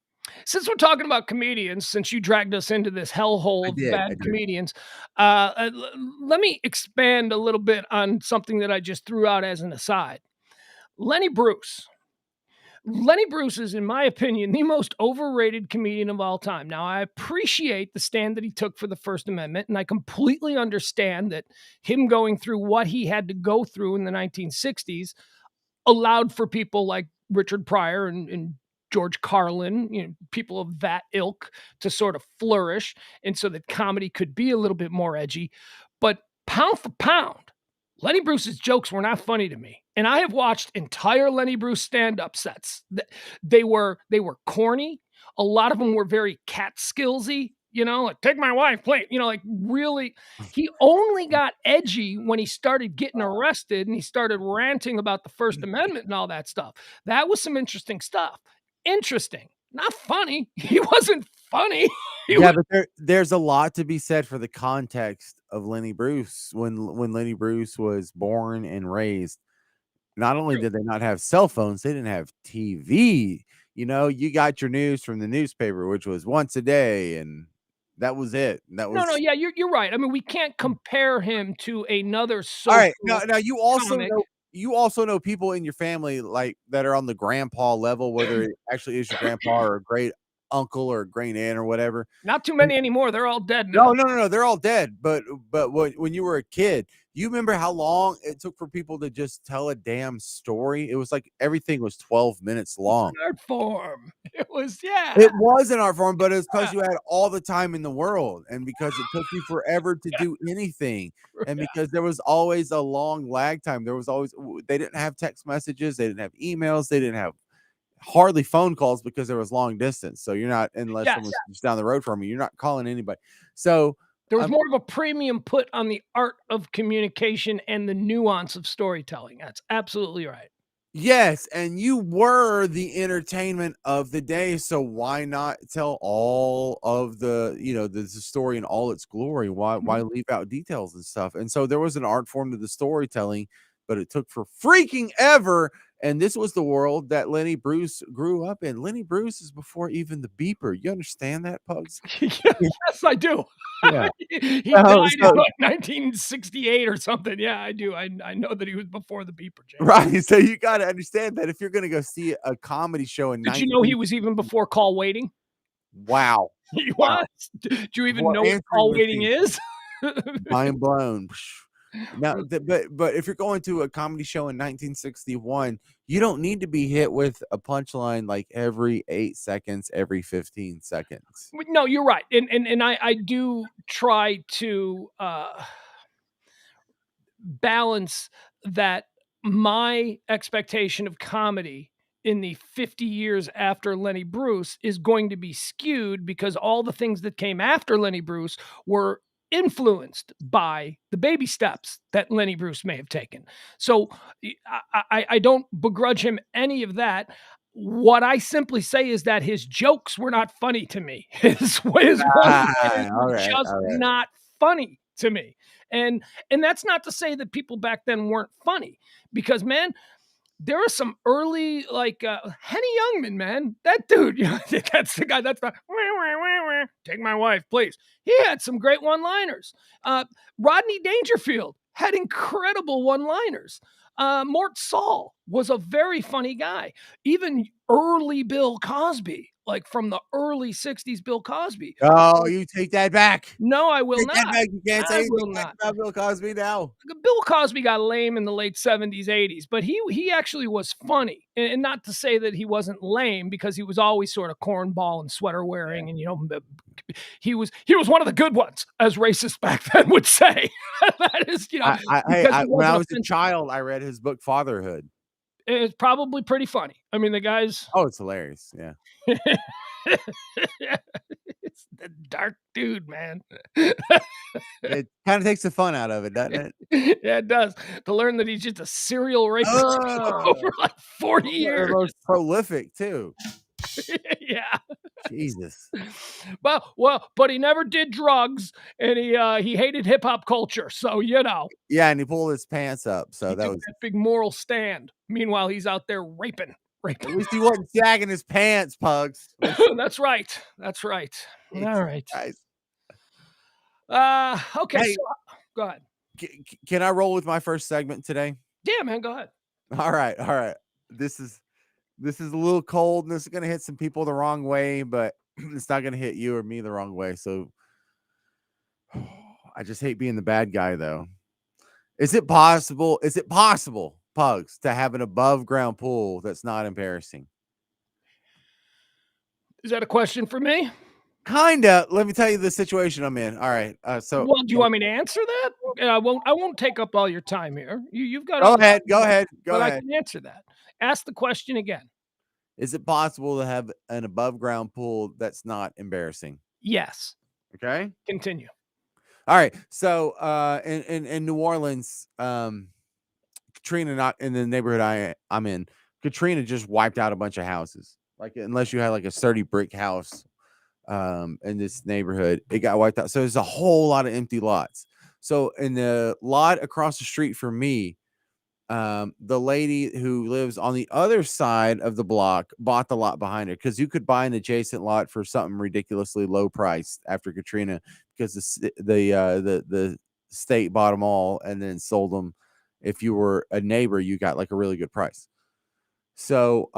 Since we're talking about comedians, since you dragged us into this hellhole of bad comedians, let me expand a little bit on something that I just threw out as an aside. Lenny Bruce. Lenny Bruce is, in my opinion, the most overrated comedian of all time. Now, I appreciate the stand that he took for the First Amendment, and I completely understand that him going through what he had to go through in the 1960s allowed for people like Richard Pryor and George Carlin, people of that ilk, to sort of flourish, and so that comedy could be a little bit more edgy. But pound for pound, Lenny Bruce's jokes were not funny to me. And I have watched entire Lenny Bruce stand-up sets. They were corny. A lot of them were very Catskillsy, like, take my wife, please. Like, really, he only got edgy when he started getting arrested and he started ranting about the First Amendment and all that stuff. That was some interesting stuff. Interesting, not funny. He wasn't funny. But there's a lot to be said for the context of Lenny Bruce. When Lenny Bruce was born and raised, not only did they not have cell phones, they didn't have TV. You got your news from the newspaper, which was once a day, and that was it. No, yeah, you're right. I mean, we can't compare him to another social. All right, now you also know people in your family like that are on the grandpa level, whether it actually is your grandpa or a great uncle or a great aunt or whatever. Not too many anymore. They're all dead now. No, they're all dead. But when you were a kid, You remember how long it took for people to just tell a damn story? It was like everything was 12 minutes long. Art form. It was, yeah. It was an art form, but it's because you had all the time in the world, and because it took you forever to do anything, and because there was always a long lag time. There was always they didn't have text messages, they didn't have emails, they didn't have hardly phone calls because there was long distance. So you're not, unless Yes. someone's just down the road from you, you're not calling anybody. So There was more of a premium put on the art of communication and the nuance of storytelling. That's absolutely right. yes, and you were the entertainment of the day, so why not tell all of the, the story in all its glory? Why leave out details and stuff? And so there was an art form to the storytelling, but it took for freaking ever. And this was the world that Lenny Bruce grew up in. Lenny Bruce is before even the beeper. You understand that, Pugs? Yes, I do. Yeah. He died in like 1968 or something. Yeah, I do. I know that he was before the beeper, James. Right. So you got to understand that if you're going to go see a comedy show in Did you know he was even before call waiting? Wow. He Wow. was. Do you even Before know what answering call waiting machine. is? Mind blown. Now, but if you're going to a comedy show in 1961, you don't need to be hit with a punchline like every 8 seconds, every 15 seconds. No, you're right, and I do try to balance that. My expectation of comedy in the 50 years after Lenny Bruce is going to be skewed because all the things that came after Lenny Bruce were influenced by the baby steps that Lenny Bruce may have taken. So I don't begrudge him any of that. What I simply say is that his jokes were not funny to me. His one just not funny to me. And that's not to say that people back then weren't funny, because man, there are some early Henny Youngman, man. That dude, that's the guy. That's the take my wife, please. He had some great one-liners. Rodney Dangerfield had incredible one-liners. Mort Saul was a very funny guy. Even early Bill Cosby, like from the early 60s, Bill Cosby. Oh, you take that back. No, I will Take not. that back. You can't say anything not. about Bill Cosby now. Bill Cosby got lame in the late 70s, 80s, but he actually was funny. And not to say that he wasn't lame, because he was always sort of cornball and sweater wearing, and he was one of the good ones, as racists back then would say. That is, when I was a child, I read his book Fatherhood. It's probably pretty funny. I mean, the guy's it's hilarious. Yeah. It's the dark dude, man. It kind of takes the fun out of it, doesn't it? Yeah, it does. To learn that he's just a serial rapist over like 40 years. Most prolific too. Yeah. Jesus. But he never did drugs, and he hated hip hop culture. So Yeah, and he pulled his pants up. So that was that big moral stand. Meanwhile, he's out there raping. At least he wasn't sagging his pants, Pugs. That's right. That's right. Jesus, all right. Guys. Okay. Hey, so, go ahead. Can I roll with my first segment today? Yeah, man. Go ahead. All right. This is a little cold, and this is gonna hit some people the wrong way, but it's not gonna hit you or me the wrong way. So I just hate being the bad guy, though. Is it possible, Pugs, to have an above ground pool that's not embarrassing? Is that a question for me? Kinda. Let me tell you the situation I'm in. All right. So, well, do you want me to answer that? I won't take up all your time here. You've got. Go ahead. I can answer that. Ask the question again. Is it possible to have an above ground pool that's not embarrassing? Yes. Okay. Continue. All right. So, in New Orleans, Katrina, not in the neighborhood I'm in, Katrina just wiped out a bunch of houses. Like, unless you had like a sturdy brick house, in this neighborhood, it got wiped out. So there's a whole lot of empty lots. So in the lot across the street from me, the lady who lives on the other side of the block bought the lot behind her, because you could buy an adjacent lot for something ridiculously low priced after Katrina, because the state bought them all and then sold them. If you were a neighbor, you got like a really good price. So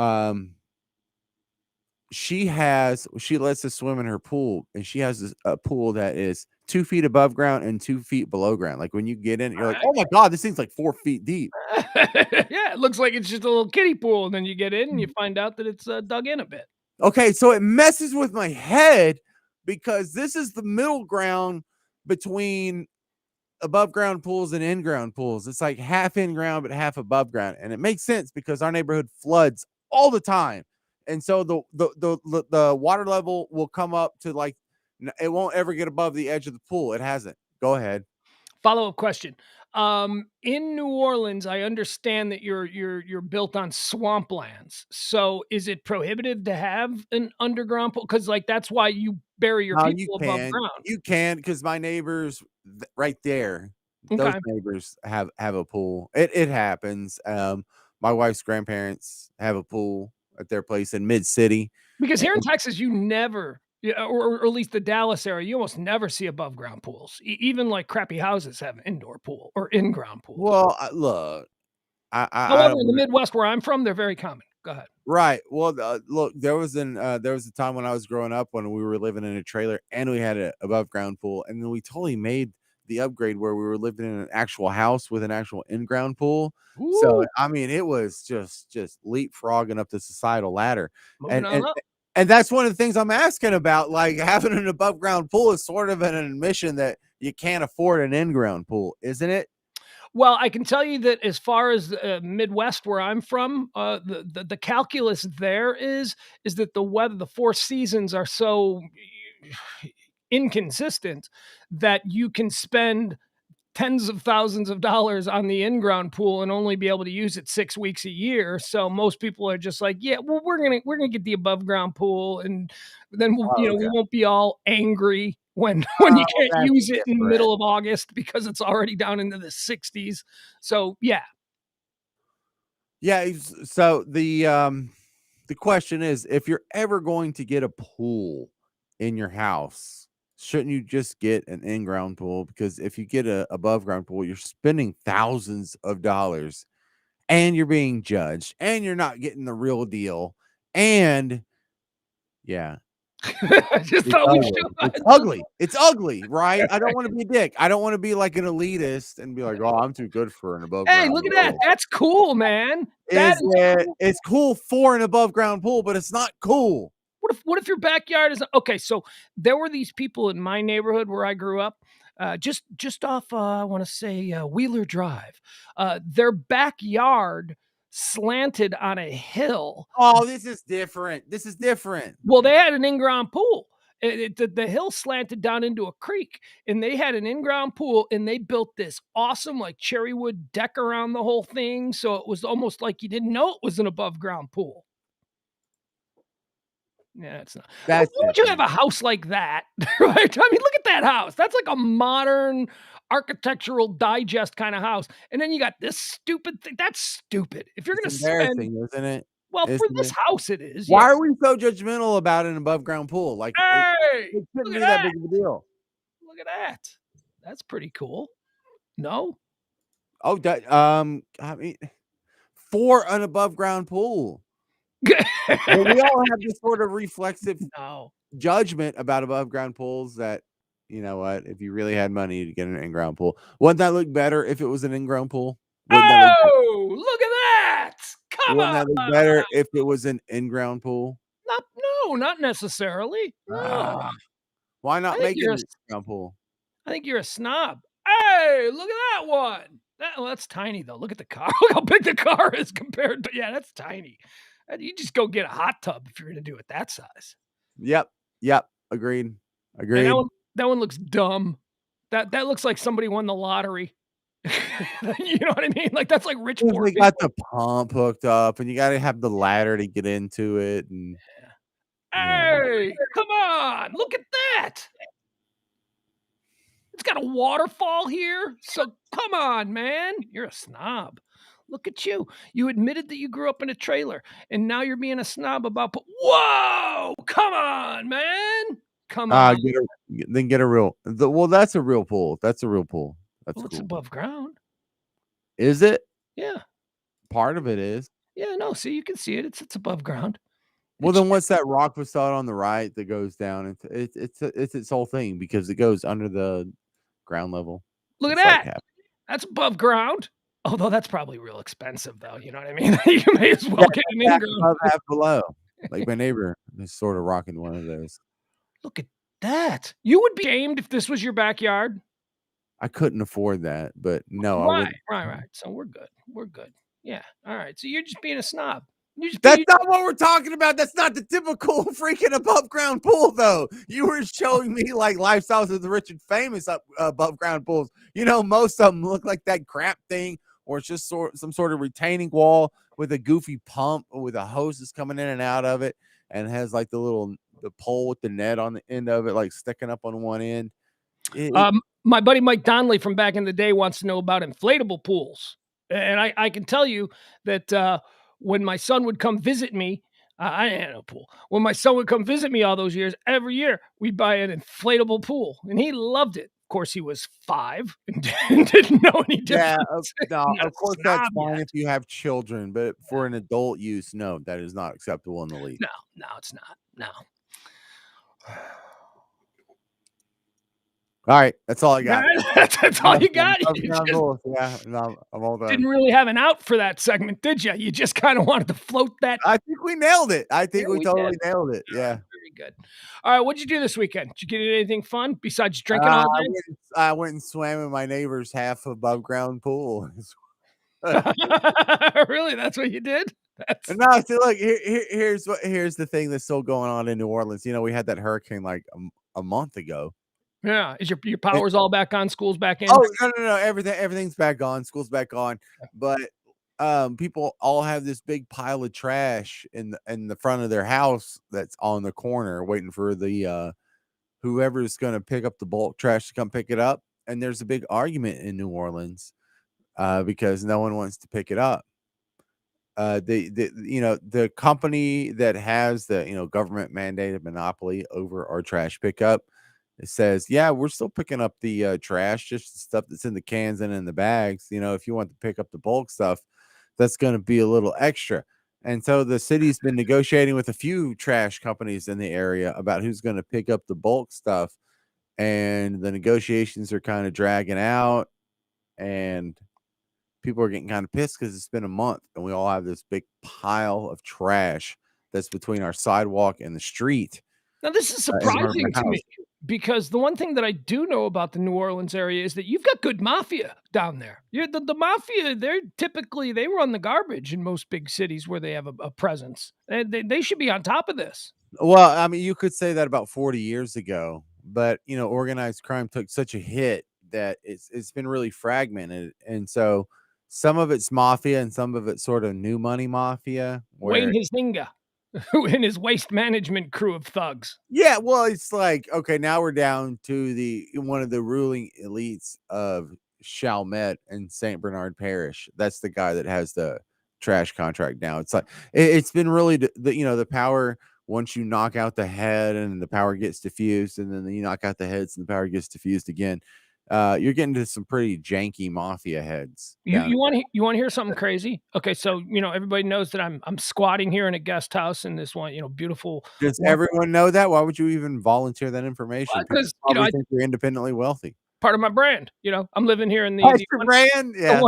she lets us swim in her pool, and she has a pool that is 2 feet above ground and 2 feet below ground. Like when you get in, you're like, oh my God, this thing's like 4 feet deep. Yeah, it looks like it's just a little kiddie pool, and then you get in and you find out that it's dug in a bit. Okay, so it messes with my head because this is the middle ground between above ground pools and in ground pools. It's like half in ground but half above ground, and it makes sense because our neighborhood floods all the time, and so the water level will come up to like it won't ever get above the edge of the pool. It hasn't. Go ahead. Follow-up question. In New Orleans, I understand that you're built on swamplands. So is it prohibitive to have an underground pool? Because like that's why you bury your No, you people above can. ground. You can because my neighbors right there, those Okay. neighbors have a pool. It happens. My wife's grandparents have a pool at their place in Mid City. Because here in Texas, you never, yeah, or at least the Dallas area, you almost never see above ground pools. Even like crappy houses have an indoor pool or in-ground pool. Well, look, I However, don't in the wanna, Midwest where I'm from, they're very common. Go ahead. right. Well, look, there was a time when I was growing up when we were living in a trailer and we had an above ground pool, and then we totally made the upgrade where we were living in an actual house with an actual in-ground pool. So Ooh, I mean, it was just leapfrogging up the societal ladder, moving and on and up. and that's one of the things I'm asking about. Like having an above ground pool is sort of an admission that you can't afford an in-ground pool, isn't it? Well, I can tell you that as far as Midwest where I'm from, the calculus there is that the weather, the 4 seasons are so inconsistent that you can spend tens of thousands of dollars on the in-ground pool and only be able to use it 6 weeks a year. So most people are just like, yeah, well, we're gonna get the above ground pool, and then we'll, Oh, we okay. won't be all angry when when you Well, can't that's use it in the different. middle of August because it's already down into the 60s. So yeah. Yeah, so the question is, if you're ever going to get a pool in your house, shouldn't you just get an in-ground pool? Because if you get a above ground pool, you're spending thousands of dollars and you're being judged and you're not getting the real deal. And yeah, I just it's thought we ugly. should. It's ugly. It's ugly, right? I don't want to be a dick. I don't want to be like an elitist and be like, oh, I'm too good for an above Hey, ground look at that. pool. That's cool, man. That Is is it? cool. It's cool for an above ground pool, but it's not cool. What if your backyard is okay? So there were these people in my neighborhood where I grew up, just off I want to say Wheeler Drive. Their backyard slanted on a hill. Oh, this is different. This is different. Well, they had an in-ground pool. The hill slanted down into a creek, and they had an in-ground pool, and they built this awesome like cherry wood deck around the whole thing, so it was almost like you didn't know it was an above ground pool. Yeah, it's not. Why That's would you have different. a house like that? Right? I mean, look at that house. That's like a modern architectural digest kind of house. And then you got this stupid thing. That's stupid. If you're It's gonna spend, embarrassing, isn't it? well, for Isn't this it? house it is, yeah. Why are we so judgmental about an above ground pool? Like Hey, it shouldn't look be at that that. big of a deal. Look at that. That's pretty cool. No? Oh, I mean, for an above ground pool. Well, we all have this sort of reflexive No. judgment about above ground pools that, you know what, if you really had money to get an in ground pool, wouldn't that look better if it was an in ground pool? Oh, look at that. Come Wouldn't on. that look better if it was an in ground pool? Not, no, not necessarily. No. Ah, why I not think make it you're a an in ground pool? I think you're a snob. Hey, look at that one. That's tiny though. Look at the car. Look how big the car is compared to. Yeah, that's tiny. You just go get a hot tub if you're going to do it that size. Yep. Agreed. And that one looks dumb. That looks like somebody won the lottery. You know what I mean? Like that's like rich Because poor they people. got the pump hooked up, and you got to have the ladder to get into it, and yeah. Hey, come on! Look at that. It's got a waterfall here. So come on, man. You're a snob. Look at you. You admitted that you grew up in a trailer, and now you're being a snob about. Whoa! Come on, man. Come on. Get a real. Well, that's a real pool. That's a real pool. That's Well, it's cool. above ground. Is it? Yeah. Part of it is. Yeah. No. See, you can see it. It's above ground. Well, then what's that rock facade on the right that goes down? It's its whole thing because it goes under the ground level. Look at It's like that. That's above ground. Although that's probably real expensive, though. You know what I mean? You may as well get an half in-ground. above, half below. Like my neighbor is sort of rocking one of those. Look at that. You would be ashamed if this was your backyard. I couldn't afford that, but no, I Right, wouldn't. right. So we're good. We're good. Yeah. All right. So you're just being a snob. That's not what we're talking about. That's not the typical freaking above ground pool, though. You were showing me like lifestyles of the rich and famous above ground pools. You know, most of them look like that crap thing, or it's just some sort of retaining wall with a goofy pump with a hose that's coming in and out of it, and has like the pole with the net on the end of it, like sticking up on one end. My buddy Mike Donnelly from back in the day wants to know about inflatable pools, and I can tell you that when my son would come visit me, I didn't have a pool. When my son would come visit me all those years, every year we'd buy an inflatable pool, and he loved it. Of course, he was 5 and didn't know any difference. Yeah, of course that's fine if you have children, but for an adult use, no, that is not acceptable in the league. No, it's not. No. All right, that's all I got. That's all you got. I'm all done. Didn't really have an out for that segment, did you? You just kind of wanted to float that. I think we nailed it. I think we totally nailed it. Yeah, very good. All right, what'd you do this weekend? Did you get anything fun besides drinking all day? I went and swam in my neighbor's half above ground pool. Really? That's what you did? No, see, look, here's the thing that's still going on in New Orleans. You know, we had that hurricane like a month ago. Yeah, is your power's all back on? School's back in? Oh no! Everything's back on. School's back on. But people all have this big pile of trash in the front of their house that's on the corner, waiting for the whoever's going to pick up the bulk trash to come pick it up. And there's a big argument in New Orleans because no one wants to pick it up. The company that has the government mandated monopoly over our trash pickup. It says, yeah, we're still picking up the trash, just the stuff that's in the cans and in the bags. If you want to pick up the bulk stuff, that's going to be a little extra. And so the city's been negotiating with a few trash companies in the area about who's going to pick up the bulk stuff. And the negotiations are kind of dragging out. And people are getting kind of pissed because it's been a month and we all have this big pile of trash that's between our sidewalk and the street. Now, this is surprising to me because the one thing that I do know about the New Orleans area is that you've got good mafia down there. The mafia, they run the garbage in most big cities where they have a presence. They should be on top of this. Well, I mean, you could say that about 40 years ago, but organized crime took such a hit that it's been really fragmented, and so some of it's mafia and some of it's sort of new money mafia. Wayne Huizenga and his waste management crew of thugs. Yeah, well, it's like, okay, now we're down to one of the ruling elites of Chalmette and St. Bernard Parish. That's the guy that has the trash contract now. It's like it's been really the power. Once you knock out the head and the power gets diffused, and then you knock out the heads and the power gets diffused again. You're getting to some pretty janky mafia heads. You want to hear something crazy? Okay, so everybody knows that I'm squatting here in a guest house in this one, beautiful. Does everyone know that? Why would you even volunteer that information? Because I think you're independently wealthy. Part of my brand, I'm living here in the brand. Yeah,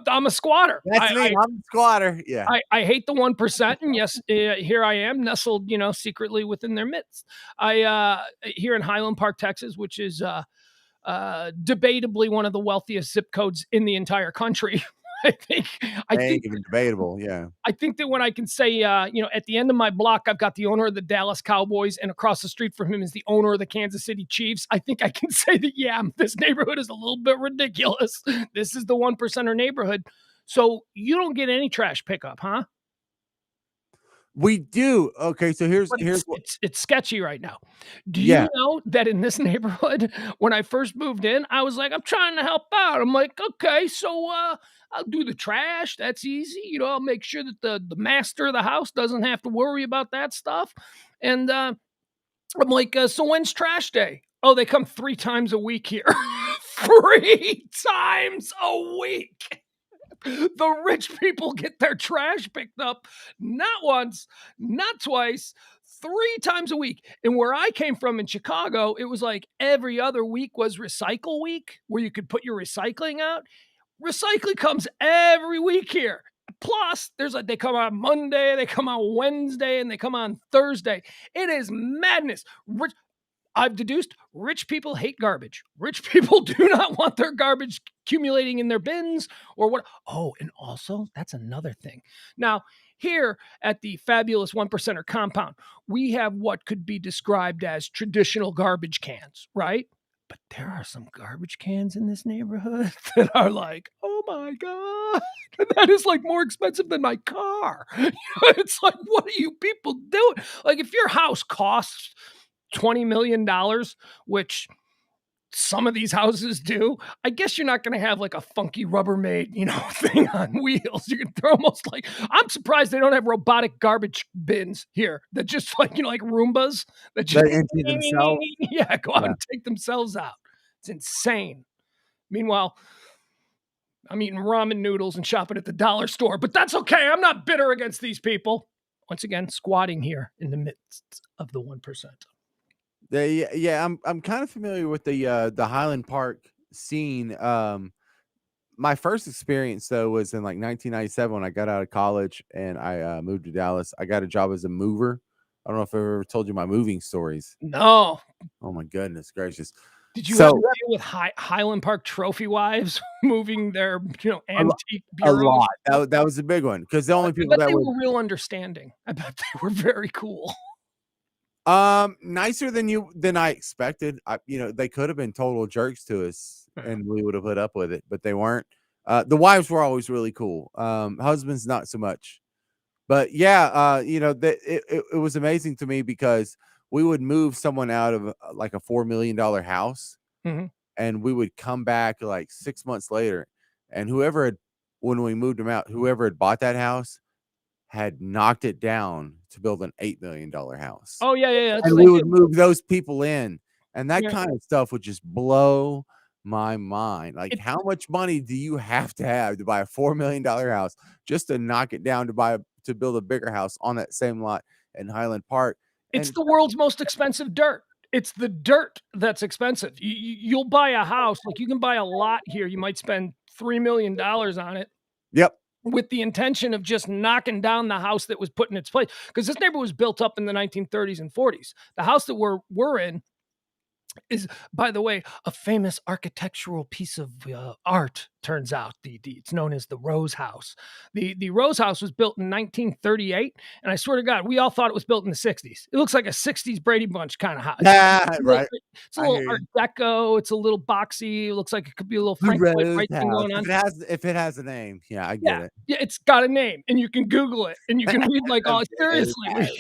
I'm a squatter. That's me. I'm a squatter. Yeah, I hate the 1%, and yes, here I am nestled, secretly within their midst. I here in Highland Park, Texas, which is debatably one of the wealthiest zip codes in the entire country. I think even debatable. Yeah. I think that when I can say, at the end of my block, I've got the owner of the Dallas Cowboys, and across the street from him is the owner of the Kansas City Chiefs. I think I can say that, yeah, this neighborhood is a little bit ridiculous. This is the 1%er neighborhood. So you don't get any trash pickup, huh? We do. Okay, so here's it's sketchy right now. Do you know that in this neighborhood, when I first moved in, I was like, I'm trying to help out. I'm like, okay, so I'll do the trash. That's easy. I'll make sure that the master of the house doesn't have to worry about that stuff. And I'm like, so when's trash day? Oh, they come 3 times a week here. 3 times a week. The rich people get their trash picked up not once, not twice, 3 times a week. And where I came from in Chicago, it was like every other week was recycle week, where you could put your recycling out. Recycling comes every week here. Plus, they come on Monday, they come on Wednesday, and they come on Thursday. It is madness. I've deduced rich people hate garbage. Rich people do not want their garbage accumulating in their bins or what. Oh, and also that's another thing. Now, here at the fabulous 1%er compound, we have what could be described as traditional garbage cans, right? But there are some garbage cans in this neighborhood that are like, oh my God, that is like more expensive than my car. It's like, what are you people doing? Like, if your house costs $20 million, which some of these houses do, I guess you're not going to have like a funky Rubbermaid, thing on wheels. They're almost like, I'm surprised they don't have robotic garbage bins here that just like Roombas that just empty themselves. go out and take themselves out. It's insane. Meanwhile, I'm eating ramen noodles and shopping at the dollar store, but that's okay. I'm not bitter against these people. Once again, squatting here in the midst of the 1%. Yeah, I'm kind of familiar with the Highland Park scene. My first experience though was in like 1997 when I got out of college and I moved to Dallas. I got a job as a mover. I don't know if I've ever told you my moving stories. No. Oh my goodness gracious. Did you have to deal with Highland Park trophy wives moving their, antique bureaus? A lot. That was a big one because the only people that were real understanding. I bet they were very cool. Nicer than I expected. They could have been total jerks to us and we would have put up with it, but they weren't. The wives were always really cool. Husbands, not so much. But yeah, it was amazing to me because we would move someone out of like a $4 million house and we would come back like 6 months later. And when we moved them out, whoever had bought that house had knocked it down to build an $8 million house. Oh, yeah. And we would move those people in. And that kind of stuff would just blow my mind. Like, how much money do you have to buy a $4 million house just to knock it down to build a bigger house on that same lot in Highland Park? It's the world's most expensive dirt. It's the dirt that's expensive. You'll buy a house, like you can buy a lot here. You might spend $3 million on it. Yep. With the intention of just knocking down the house that was put in its place. Because this neighborhood was built up in the 1930s and 40s. The house that we're in is, by the way, a famous architectural piece of art, turns out. It's known as the Rose House. The Rose House was built in 1938, and I swear to God, we all thought it was built in the 60s. It looks like a 60s Brady Bunch kind of house. Right. It's a little Art Deco. It's a little boxy. It looks like it could be a little Frank Lloyd Wright thing going on. If it has a name, yeah, I get it. Yeah, it's got a name, and you can Google it, and you can read like, oh, seriously.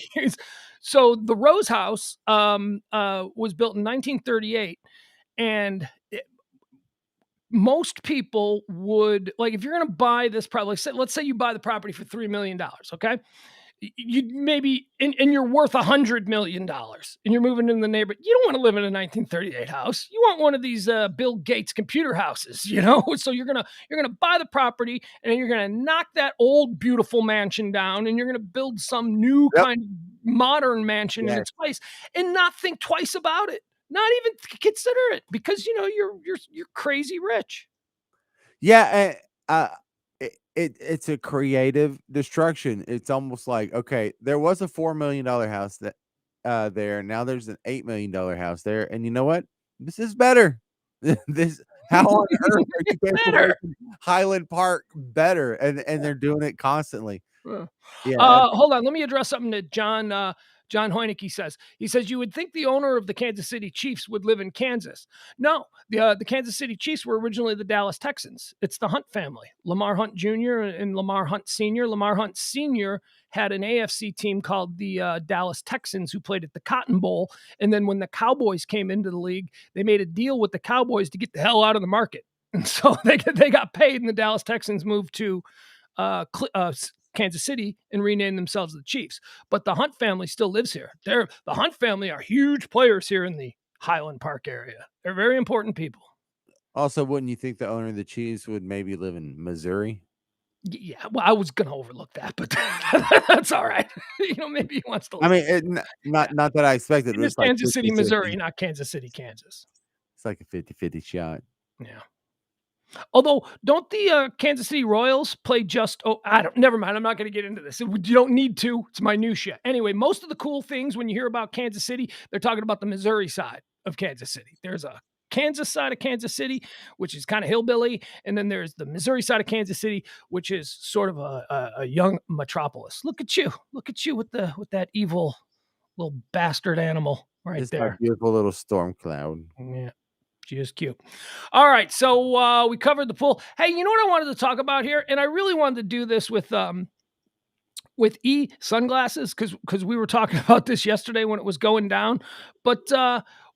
So the Rose House was built in 1938, and most people would, like, if you're going to buy this property, let's say you buy the property for $3 million, okay? You maybe, and you're worth $100 million, and you're moving in the neighborhood. You don't want to live in a 1938 house. You want one of these Bill Gates computer houses, So you're gonna buy the property, and then you're gonna knock that old beautiful mansion down, and you're gonna build some new kind of modern mansion in its place, and not think twice about it. Not even consider it, because you're crazy rich. Yeah, it's a creative destruction. It's almost like, okay, there was a $4 million house that there. Now there's an $8 million house there, and you know what? This is better. How on earth are you making Highland Park better? And they're doing it constantly. Yeah. Hold on, let me address something that John Hoyneke says. He says, you would think the owner of the Kansas City Chiefs would live in Kansas. No, the Kansas City Chiefs were originally the Dallas Texans. It's the Hunt family, Lamar Hunt Jr. and Lamar Hunt Sr. Lamar Hunt Sr. had an AFC team called the Dallas Texans, who played at the Cotton Bowl. And then when the Cowboys came into the league, they made a deal with the Cowboys to get the hell out of the market. And so they got paid, and the Dallas Texans moved to Kansas City and renamed themselves the Chiefs. But the Hunt family still lives here. The Hunt family are huge players here in the Highland Park area. They're very important people. Also, wouldn't you think the owner of the Chiefs would maybe live in Missouri? Yeah, well, I was gonna overlook that, but that's all right. Maybe he wants to. I mean, not that I expected. It is It's like Kansas City, 50-50. Missouri, not Kansas City, Kansas. It's like a 50-50 shot. Yeah. Although, don't the Kansas City Royals play just? Oh, I don't. Never mind. I'm not going to get into this. You don't need to. It's minutia. Anyway, most of the cool things when you hear about Kansas City, they're talking about the Missouri side of Kansas City. There's a Kansas side of Kansas City, which is kind of hillbilly, and then there's the Missouri side of Kansas City, which is sort of a young metropolis. Look at you with that evil little bastard animal right It's there. a beautiful little storm cloud. Yeah. She is cute. All right, so we covered the pool. Hey, you know what I wanted to talk about here, and I really wanted to do this with E sunglasses because we were talking about this yesterday when it was going down. But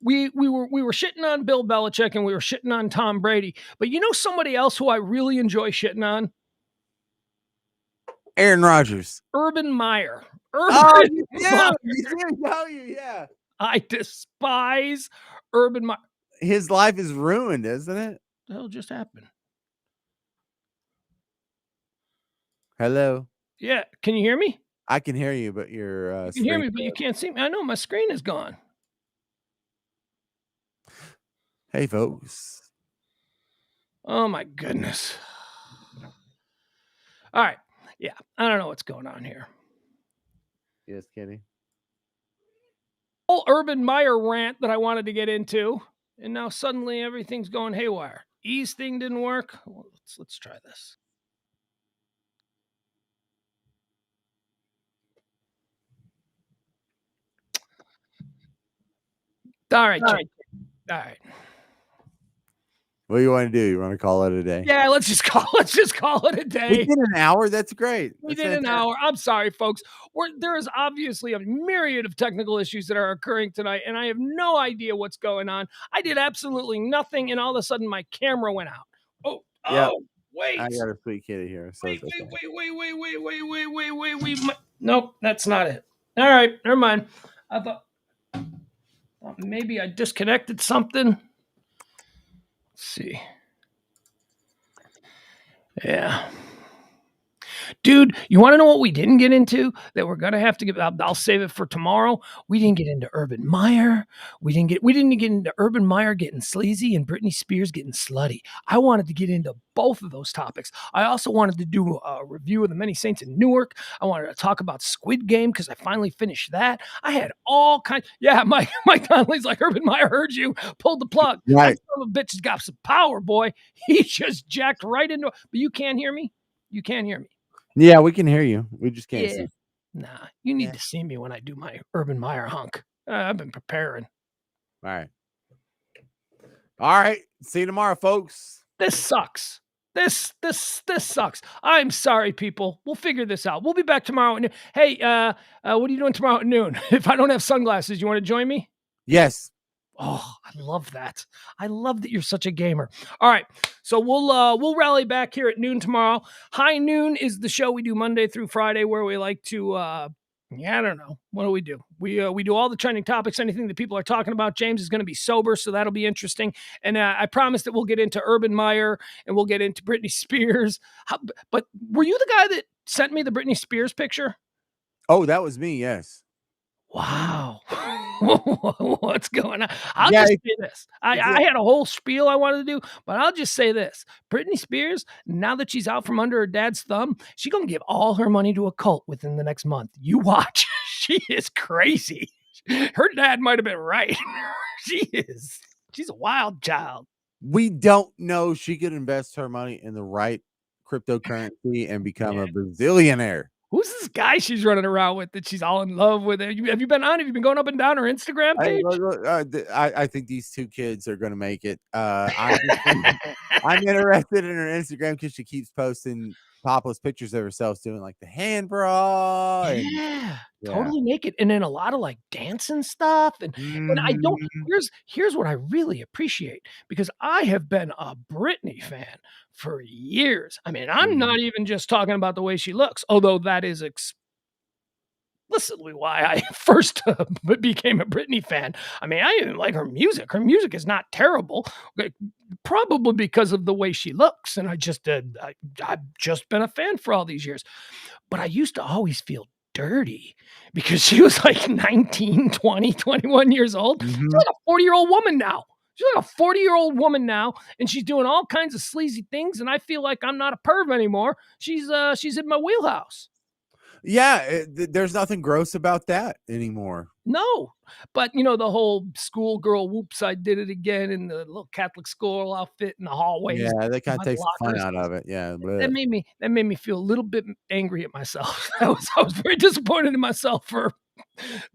we were shitting on Bill Belichick and we were shitting on Tom Brady. But you know somebody else who I really enjoy shitting on? Aaron Rodgers. Urban Meyer. Yeah. Yeah. I despise Urban Meyer. His life is ruined, isn't it? What the hell just happened? Hello. Yeah, can you hear me? I can hear you, but your you can hear me, but you can't see me. I know my screen is gone. Hey, folks. Oh my goodness. All right. Yeah, I don't know what's going on here. Yes, Kenny. Whole Urban Meyer rant that I wanted to get into, and now suddenly everything's going haywire. E's thing didn't work. Well, let's try this. All right. What do you want to do? You want to call it a day? Yeah, let's just call it a day. We did an hour. That's great. We did an hour. I'm sorry, folks. There is obviously a myriad of technical issues that are occurring tonight, and I have no idea what's going on. I did absolutely nothing, and all of a sudden my camera went out. Wait. I got a sweet kitty here. So wait. Nope, that's not it. All right, never mind. I thought maybe I disconnected something. Let's see. Yeah. Dude, you want to know what we didn't get into that we're going to have to get? I'll save it for tomorrow. We didn't get into Urban Meyer. We didn't get into Urban Meyer getting sleazy and Britney Spears getting slutty. I wanted to get into both of those topics. I also wanted to do a review of the Many Saints in Newark. I wanted to talk about Squid Game because I finally finished that. I had all kinds. Yeah, Mike Donnelly's like, Urban Meyer heard you, pulled the plug. Right. That son of a bitch has got some power, boy. He just jacked right into it. But you can't hear me? You can't hear me. Yeah, we can hear you. We just can't see. Nah, you need to see me when I do my Urban Meyer hunk. I've been preparing. All right. See you tomorrow, folks. This sucks. This sucks. I'm sorry, people. We'll figure this out. We'll be back tomorrow at noon. Hey, what are you doing tomorrow at noon? If I don't have sunglasses, you want to join me? Yes. Oh, I love that. I love that you're such a gamer. All right. So we'll rally back here at noon tomorrow. High Noon is the show we do Monday through Friday where we like to I don't know. What do? We do all the trending topics, anything that people are talking about. James is going to be sober, so that'll be interesting. And I promise that we'll get into Urban Meyer and we'll get into Britney Spears. But were you the guy that sent me the Britney Spears picture? Oh, that was me. Yes. Wow. What's going on? I'll just say this. I had a whole spiel I wanted to do, but I'll just say this. Britney Spears, now that she's out from under her dad's thumb, she's going to give all her money to a cult within the next month. You watch. She is crazy. Her dad might have been right. She's a wild child. We don't know. She could invest her money in the right cryptocurrency and become a bazillionaire. Who's this guy she's running around with that she's all in love with? Have you been going up and down her Instagram page? I think these two kids are going to make it. I'm interested in her Instagram because she keeps posting topless pictures of herself doing like the hand bra. Yeah, totally naked. And then a lot of like dancing stuff. And I don't, here's what I really appreciate because I have been a Britney fan for years. I mean, I'm not even just talking about the way she looks, although that is explicitly why I first became a Britney fan. I mean, I even like her music. Her music is not terrible. probably because of the way she looks. And I've just been a fan for all these years. But I used to always feel dirty because she was like 19, 20, 21 years old. She's like a 40-year-old woman now. She's like a 40-year-old woman now, and she's doing all kinds of sleazy things, and I feel like I'm not a perv anymore. She's in my wheelhouse. Yeah, there's nothing gross about that anymore. No, but the whole schoolgirl whoops, I did it again in the little Catholic school outfit in the hallways. Yeah, that kind of my takes the fun lockers. out of it. Yeah, That made me feel a little bit angry at myself. I was very disappointed in myself for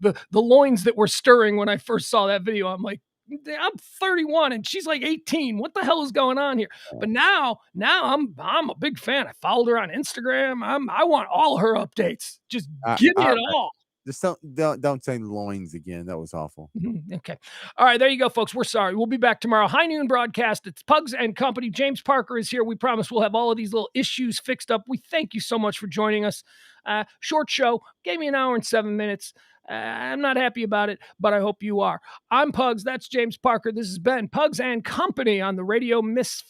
the loins that were stirring when I first saw that video. I'm like, I'm 31 and she's like 18. What the hell is going on here? But now I'm a big fan. I followed her on Instagram. I want all her updates. Just give me it all. Just don't say loins again. That was awful. Okay. All right. There you go, folks. We're sorry. We'll be back tomorrow. High noon broadcast. It's Pugs and Company. James Parker is here. We promise we'll have all of these little issues fixed up. We thank you so much for joining us. Short show. Gave me an hour and 7 minutes. I'm not happy about it, but I hope you are. I'm Pugs. That's James Parker. This has been Pugs and Company on the Radio Misfits.